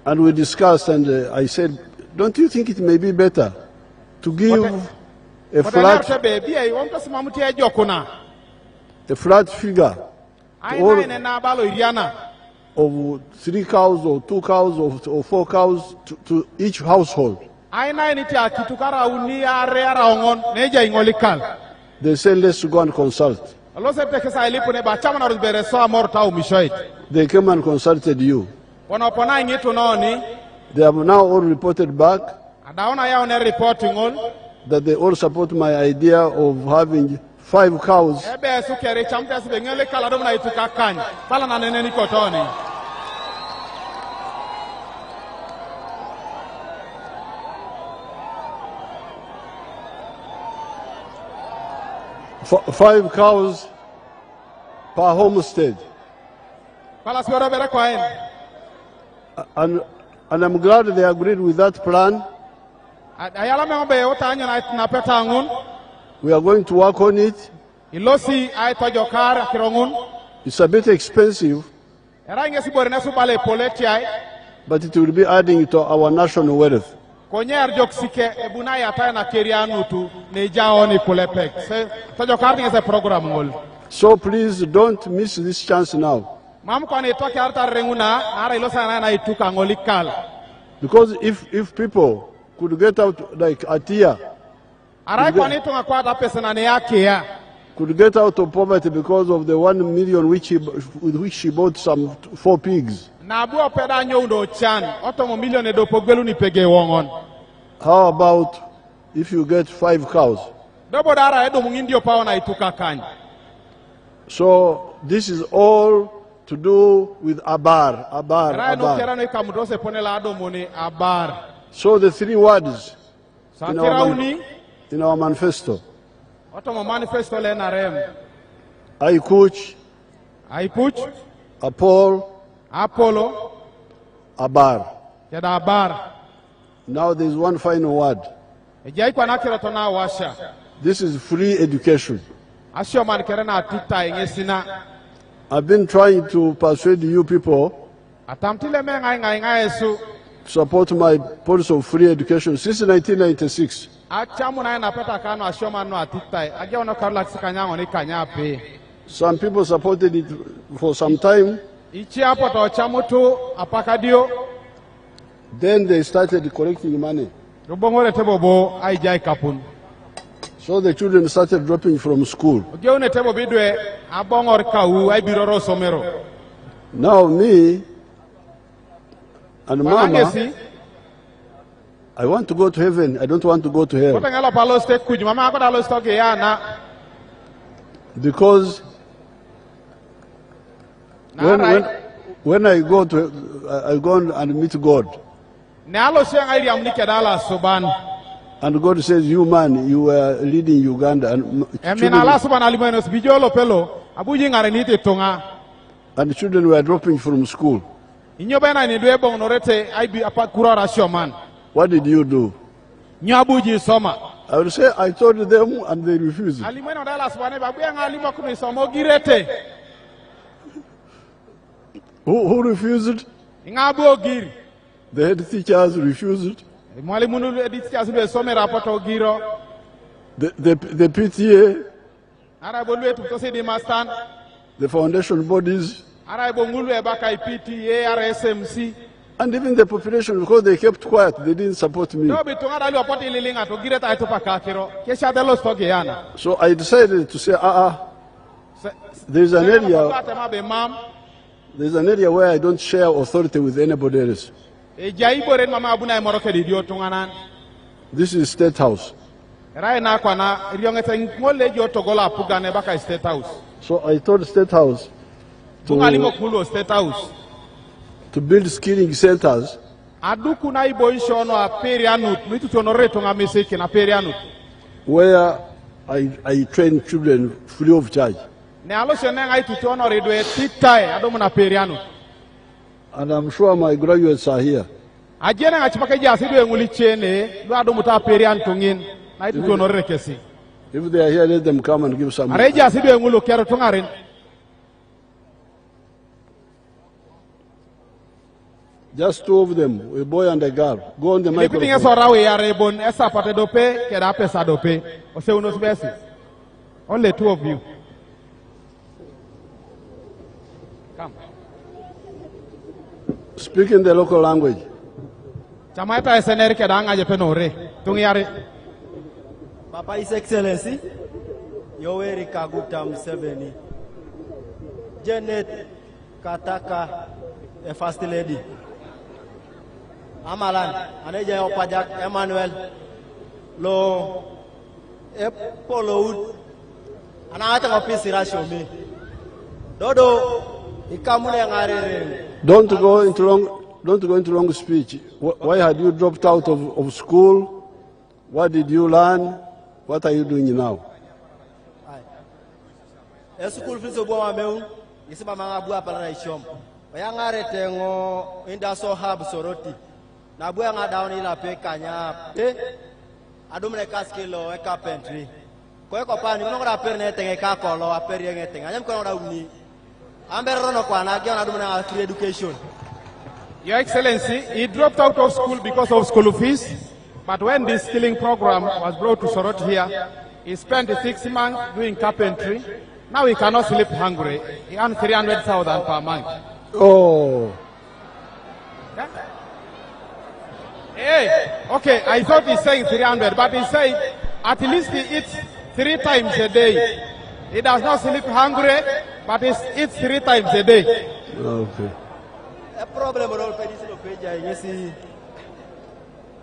S10: And we discussed, and I said, don't you think it may be better to give a flat figure of 3 cows or 2 cows or 4 cows to each household? They said, let's go and consult. They came and consulted you. They have now all reported back that they all support my idea of having 5 cows. Five cows per homestead. And I'm glad they agreed with that plan. We are going to work on it. It's a bit expensive, but it will be adding to our national wealth. So please don't miss this chance now. Because if people could get out like Atia, could get out of poverty because of the 1 million with which she bought some 4 pigs. How about if you get 5 cows? So this is all to do with Abar. So the 3 words in our manifesto. Aikuch, Apollo, Abar. Now there is one final word. This is free education. I've been trying to persuade you people to support my policy of free education since 1996. Some people supported it for some time. Then they started collecting money. So the children started dropping from school. Now me and Mama, I want to go to heaven. I don't want to go to hell. Because when I go And God says, you man, you were leading Uganda. And the children were dropping from school. What did you do? I would say, I told them and they refused. Who refused? The head teachers refused. The PTA, the foundation bodies, and even the population, because they kept quiet, they didn't support me. So I decided to say, there's an area where I don't share authority with anybody else. This is State House. So I told State House to build skilling centers where I train children free of charge. And I'm sure my graduates are here. If they are here, let them come and give some. Just two of them, a boy and a girl. Go on the microphone.
S12: Only two of you. Come.
S10: Speak in the local language.
S12: Papa,
S17: His Excellency, Yoweri Kaguta Museveni, Janet Kataka, the First Lady, Amalan, Aneja Opajak, Emmanuel, Lo, Epolo, and I think of peace Rashomi. Dodo,
S10: Don't go into long speech. Why had you dropped out of school? What did you learn? What are you doing now?
S17: School fees of Boameu, is Mamma Bua Paranishom. Bayangare Tengo, Indaso Hub Soroti. Nabuanga down in La Pecanya, Adumene Casquilo, a carpentry. Koekopan, you know what a pernet a caco or a perriang. I am going to free education.
S12: Your Excellency, he dropped out of school because of school fees, but when this skilling program was brought to Sorot here, he spent 6 months doing carpentry. Now he cannot sleep hungry. He earns 300,000 per month.
S10: Oh.
S12: Yeah? Hey, okay, I thought he's saying 300, but he said at least he eats 3 times a day. He does not sleep hungry, but he eats 3 times a day.
S10: Okay.
S17: A problem with all page, you see.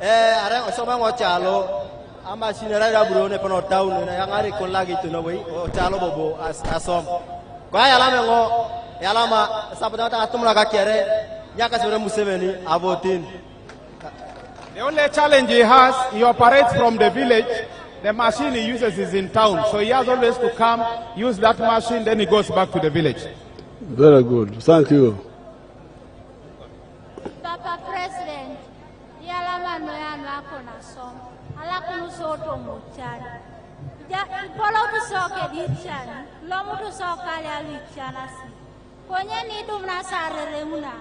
S17: I don't someone watch Chalo. I'm a senior Brune town and I am a colleague to know or Chalo Bobo as some. Guayalamo, Yalama, Sabata Tumaka Kere, Yakasura Museveni, Avotin.
S12: The only challenge he has, he operates from the village. The machine he uses is in town, so he has always to come, use that machine, then he goes back to the village.
S10: Very good. Thank you.
S18: Papa President, Yalama Noyan Lakona Som, Alakunu Soto Muchan. Follow the socket Lichan, Lomo to Sokalia Lichanasi. Konya Nidum Nasare Remuna,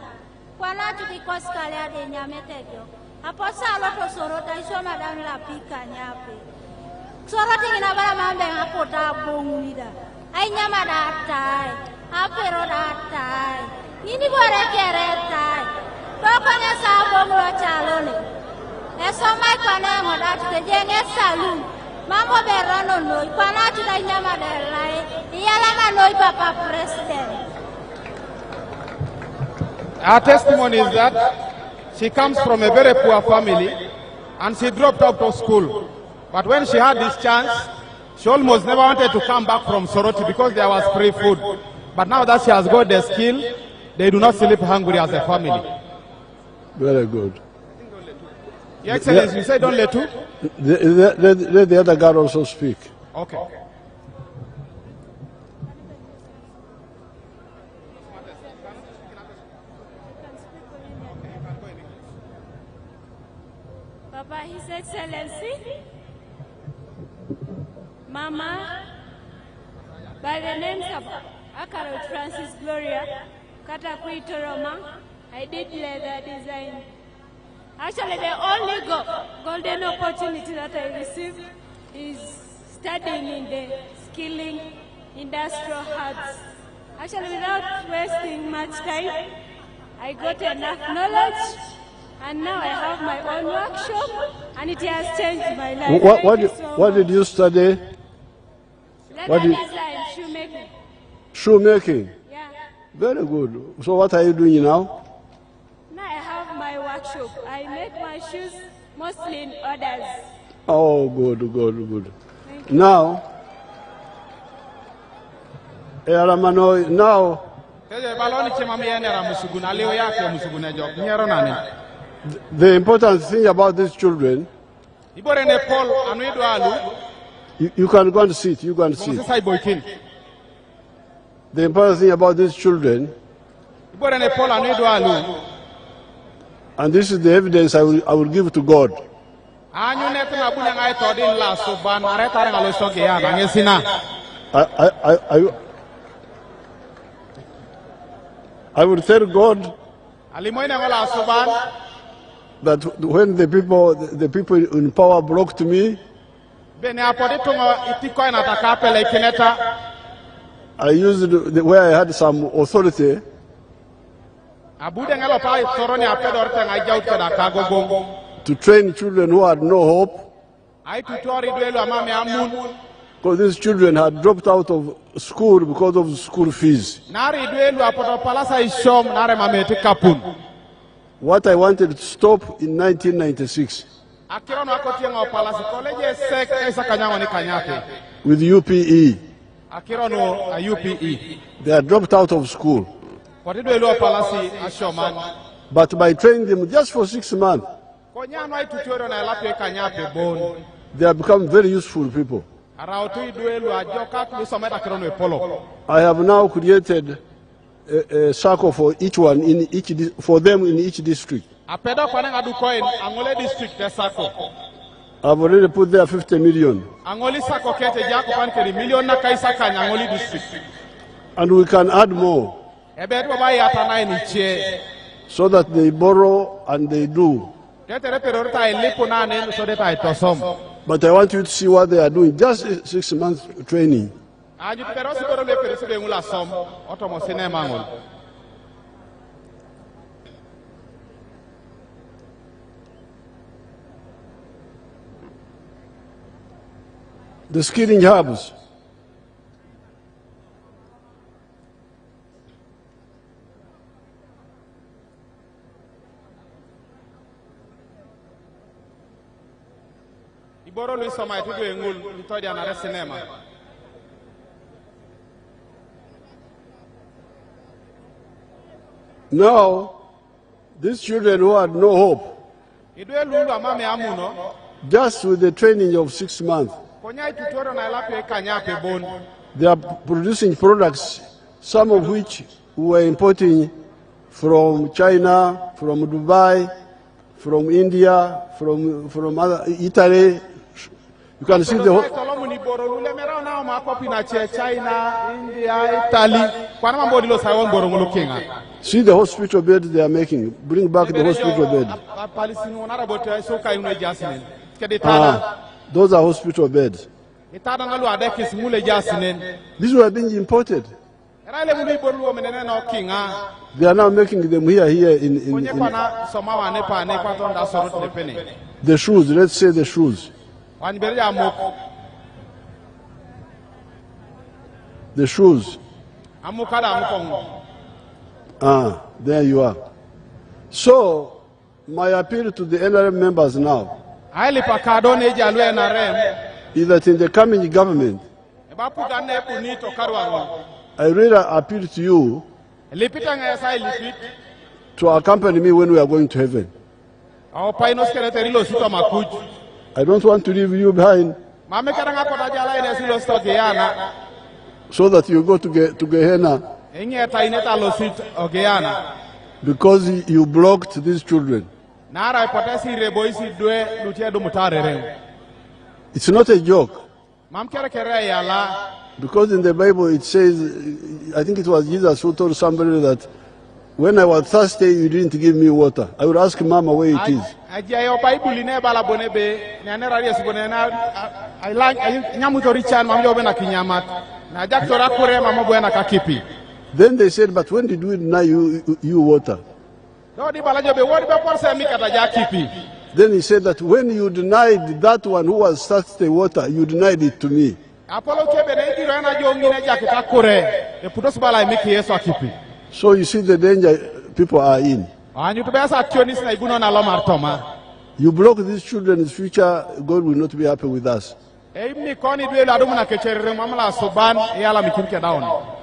S18: Kwanatu the Koskalia de Nyametegio. Aposa Loto Sorota, Madame La Pica Nyape. Soroti ina bala mambe ngapota bongulida. Ai nyama datai, apero datai. Nini bore kere tai. Tokonya sa bongo chalone. Eso mai kone ngoda te jenge salon. Mambo berano noi, kwana tu da nyama delai. Iyala manoi Papa President.
S12: Our testimony is that she comes from a very poor family and she dropped out of school. But when she had this chance, she almost never wanted to come back from Soroti because there was free food. But now that she has got the skill, they do not sleep hungry as a family.
S10: Very good.
S12: Your Excellency, you said only two?
S10: Let the other guard also speak.
S12: Okay.
S19: Papa, His Excellency, Mama, by the names of Akarot Francis Gloria, Katakwi Toroma, I did leather design. Actually, the only golden opportunity that I received is studying in the skilling industrial hubs. Actually, without wasting much time, I got enough knowledge, and now I have my own workshop, and it has changed my life.
S10: What did you study?
S19: Leather design, shoemaking.
S10: Shoemaking?
S19: Yeah.
S10: Very good. So what are you doing now?
S19: Now I have my workshop. I make my shoes mostly in orders.
S10: Oh, good. Now, now, the important thing about these children, you can go and sit. You can sit. The important thing about these children, and this is the evidence I will give to God. I will tell God that when the people in power blocked me, I used where I had some authority to train children who had no hope, because these children had dropped out of school because of school fees. What I wanted to stop in 1996 with UPE. They had dropped out of school. But by training them just for 6 months, they have become very useful people. I have now created a circle for each one for them in each district. I've already put there 50 million. And we can add more, so that they borrow and they do. But I want you to see what they are doing. Just 6 months training. The skilling hubs. Now, these children who had no hope, just with the training of 6 months, they are producing products, some of which we were importing from China, from Dubai, from India, from other, Italy. You can see the whole. See the hospital bed they are making. Bring back the hospital bed. Those are hospital beds. These were being imported. They are now making them here in the shoes. Let's say the shoes. The shoes. There you are. So, my appeal to the NRM members now is that in the coming government, I really appeal to you to accompany me when we are going to heaven.
S12: Our pioneers secretary lo sito makuj.
S10: I don't want to leave you behind
S12: Mame karanga kota jala ine silo sto Guyana.
S10: so that you go to Gehenna
S12: Inge taineta lo sit Guyana.
S10: because you blocked these children.
S12: Nara ipotesi reboisi due lutia do mutare.
S10: It's not a joke.
S12: Mam kere kere yala.
S10: Because in the Bible it says, I think it was Jesus who told somebody that when I was thirsty, you didn't give me water. I would ask Mama where it is.
S12: Ajayo Bible ne bala bonebe ne rari esibone na I like nyamuto Richard mamjo bena kinyamat na jaktora kure mama bwana kakipi.
S10: Then they said, but when did we deny you water?
S12: Do di bala jobe wodi be force mi kata jakipi.
S10: Then he said that when you denied that one who was thirsty water, you denied it to me.
S12: Apollo kebe ne diro na jo ngine jakita kure e putos bala mi kiyeso akipi.
S10: So you see the danger people are in. You block these children's future, God will not be happy with us.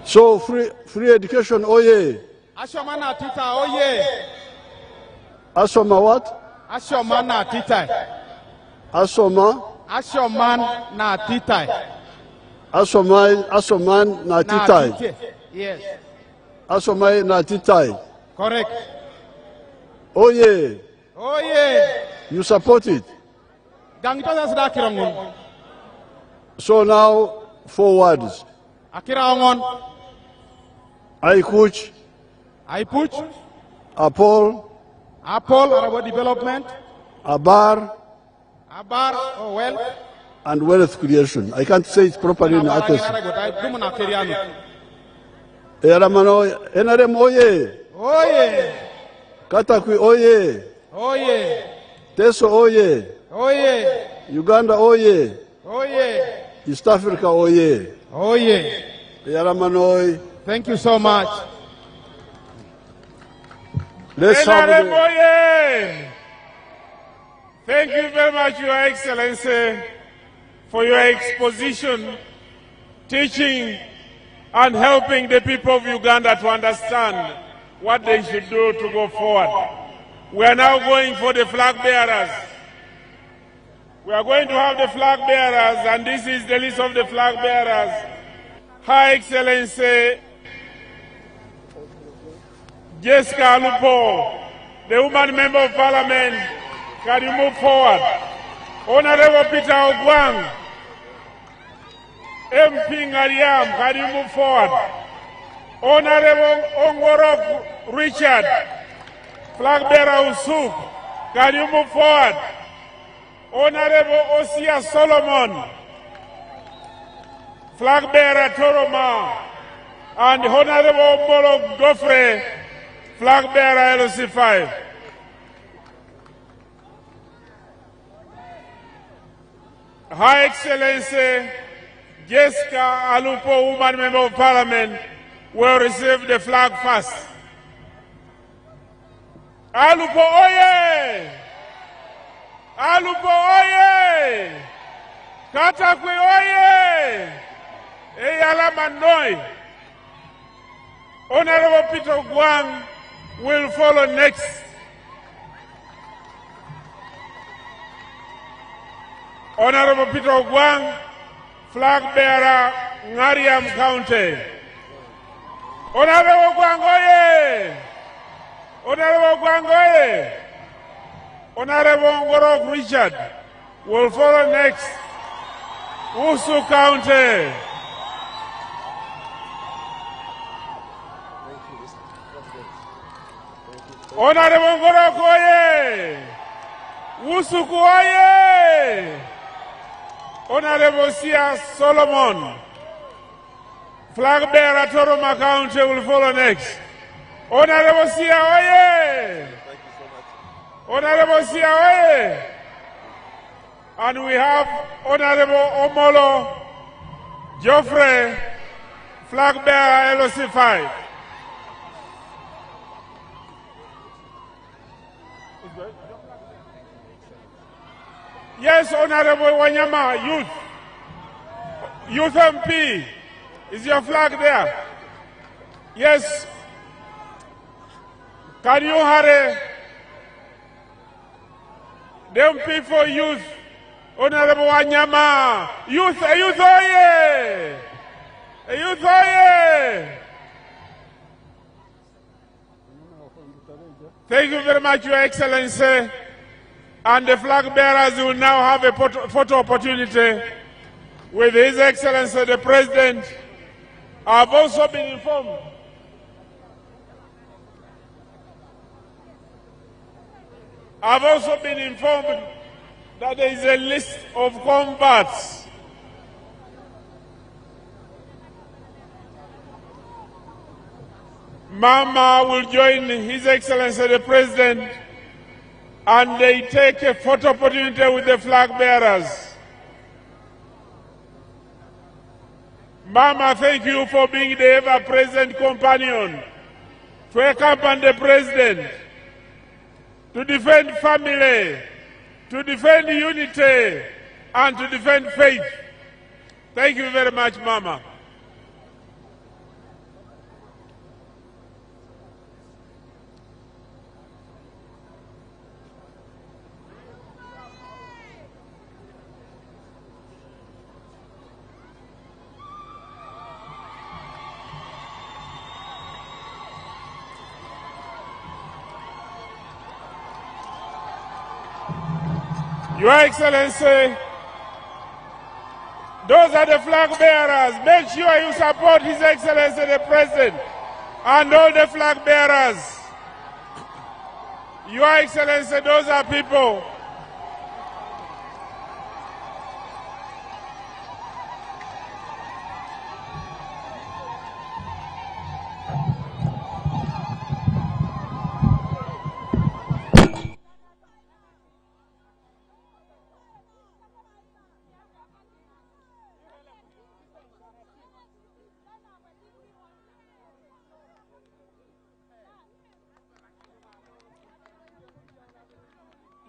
S10: So free education, oye. Asoma what?
S12: Asoma na titai.
S10: Asoma?
S12: Asoman na titai.
S10: Asoman na titai.
S12: Yes.
S10: Asomai na titai.
S12: Correct.
S10: Oh yeah.
S12: Oh yeah.
S10: You support it. So now, 4 words. I coach. Apol.
S12: About development.
S10: Abar.
S12: Oh well.
S10: And wealth creation. I can't say it properly in Atos. Eramano, NRM oye.
S12: Oye.
S10: Katakwi oye.
S12: Oye.
S10: Teso oye.
S12: Oye.
S10: Uganda oye.
S12: Oye.
S10: East Africa oye.
S12: Oye.
S10: Eramano.
S12: Thank you so much.
S10: Let's
S4: NRM oye. Thank you very much, Your Excellency, for your exposition, teaching, and helping the people of Uganda to understand what they should do to go forward. We are now going for the flag bearers. We are going to have the flag bearers, and this is the list of the flag bearers. Her Excellency Jessica Alupo, the woman member of Parliament, can you move forward? Honorable Peter Ogwang, MP Ngariam, can you move forward? Honorable Ongorok Richard, flag bearer Usuk, can you move forward? Honorable Osia Solomon, flag bearer Toroma, and Honorable Molo Gofre, flag bearer LC5. Her Excellency Jessica Alupo, woman member of Parliament, will receive the flag first. Alupo oye! Alupo oye! Katakwi oye! Eyala Manoi! Honorable Peter Gwang will follow next. Honorable Peter Ogwang, flag bearer, Ngariam County. Honorable Ogwang, oye! Honorable Ogwang, oye! Honorable Ngorok Richard will follow next. Usu County. Honorable Ngorok, oye! Usuku, oye! Honorable Sia Solomon, flag bearer Toroma County will follow next. Honorable Sia, oye! Honorable Sia, oye! And we have Honorable Omolo Joffrey, flag bearer LOC5. Yes, Honorable Wanyama, Youth MP, is your flag there? Yes. Can you hurry? The MP for Youth, Honorable Wanyama. Youth oye! Youth oye! Thank you very much, Your Excellency. And the flag bearers will now have a photo opportunity with His Excellency the President. I've also been informed that there is a list of converts. Mama will join His Excellency the President and they take a photo opportunity with the flag bearers. Mama, thank you for being the ever-present companion to accompany the President, to defend family, to defend unity, and to defend faith. Thank you very much, Mama. Your Excellency, those are the flag bearers. Make sure you support His Excellency the President and all the flag bearers. Your Excellency, those are people.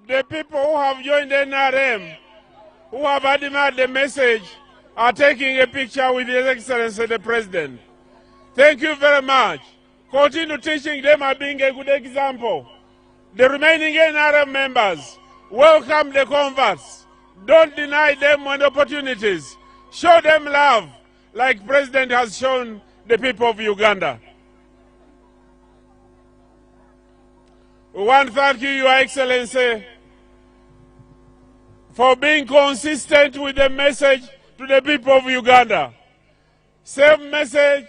S4: The people who have joined NRM, who have admired the message, are taking a picture with His Excellency the President. Thank you very much. Continue teaching them and being a good example. The remaining NRM members, welcome the converts. Don't deny them when opportunities. Show them love, like President has shown the people of Uganda. We want to thank you, Your Excellency, for being consistent with the message to the people of Uganda. Same message,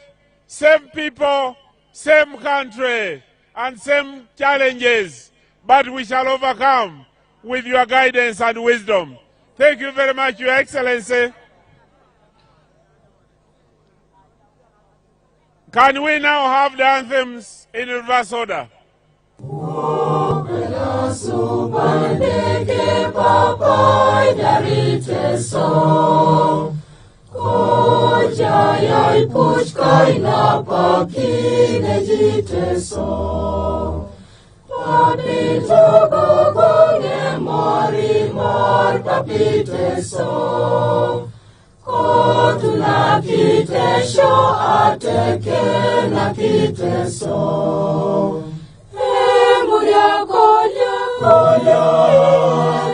S4: same people, same country, and same challenges, but we shall overcome with your guidance and wisdom. Thank you very much, Your Excellency. Can we now have the anthems in reverse order?
S2: Subandeke papai darite so koja yai puchkai na pakine jite so papito gogonge mori mor papite so kotuna kite sho ateke na kite so Muria kolia kolia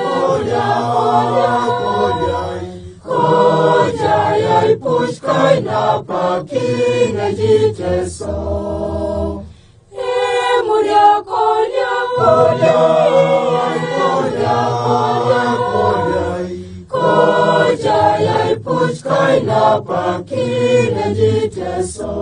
S2: kolia kolia koja yai pushkai na pakine jite so Muria kolia kolia kolia kolia koja yai pushkai na pakine jite so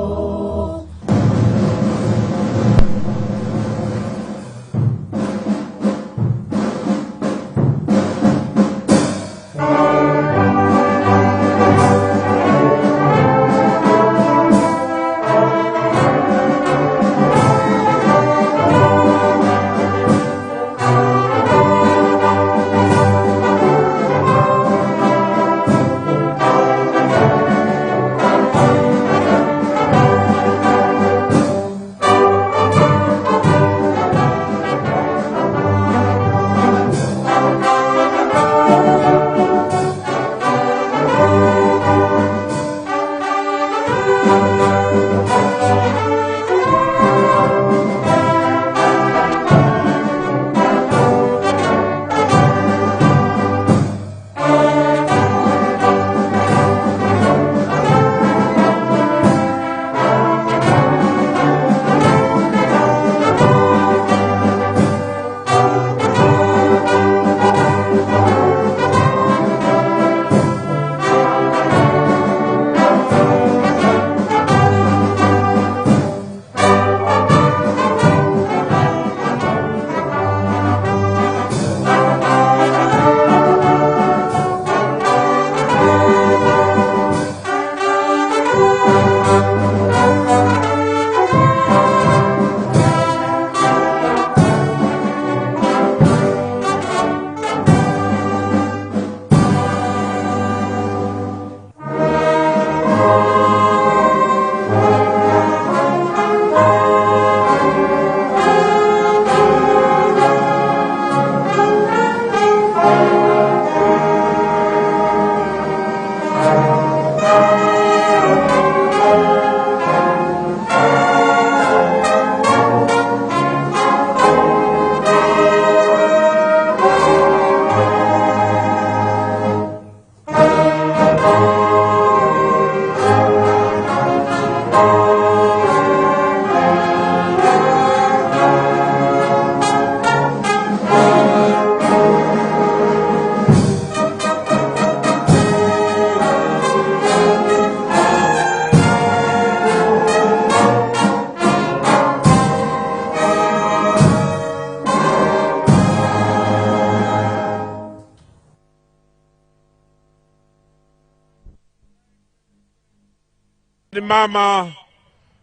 S4: Mama,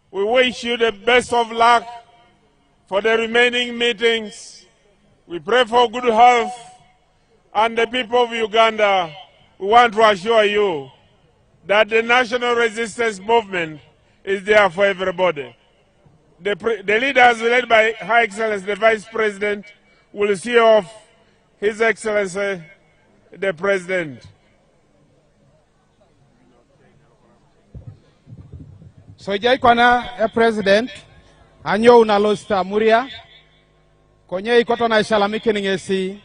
S4: we wish you the best of luck for the remaining meetings. We pray for good health, and the people of Uganda, we want to assure you that the national resistance movement is there for everybody. The leaders led by Her Excellency the Vice President will see off His Excellency the President.
S12: So jai kwana President anyo unalosta muria konye ikoto na ishalamiki ningesi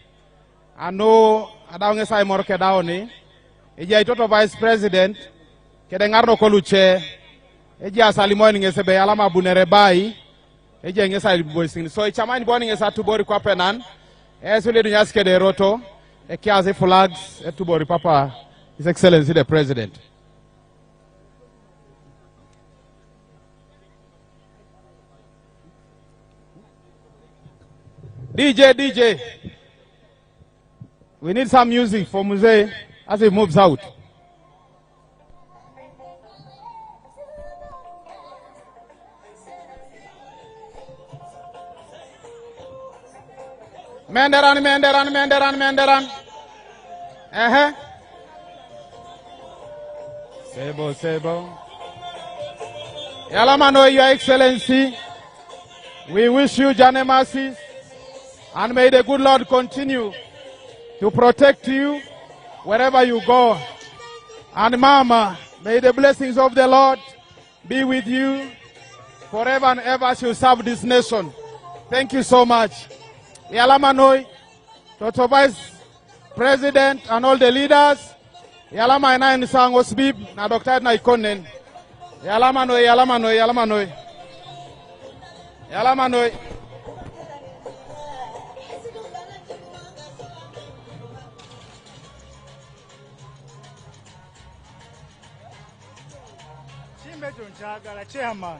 S12: ano adawnge sai morke daoni ija itoto Vice President kede ngarno koluche ija salimo ningese be alama bunere bai ija ngesa boysing so chamani boni ngesa tubori kwa penan esule dunyas kede roto kiaze flags tubori papa His Excellency the President. DJ, we need some music for Museveni as he moves out. Menderan. Sebo. Yalamano, Your Excellency, we wish you Jane mercies. And may the good Lord continue to protect you wherever you go. And Mama, may the blessings of the Lord be with you forever and ever as you serve this nation. Thank you so much. Yalamanoi, Toto Vice President and all the leaders. Yalama ina nisango sbib na Dr. Edna Ikonen. Yalamanoi.
S20: Chairman.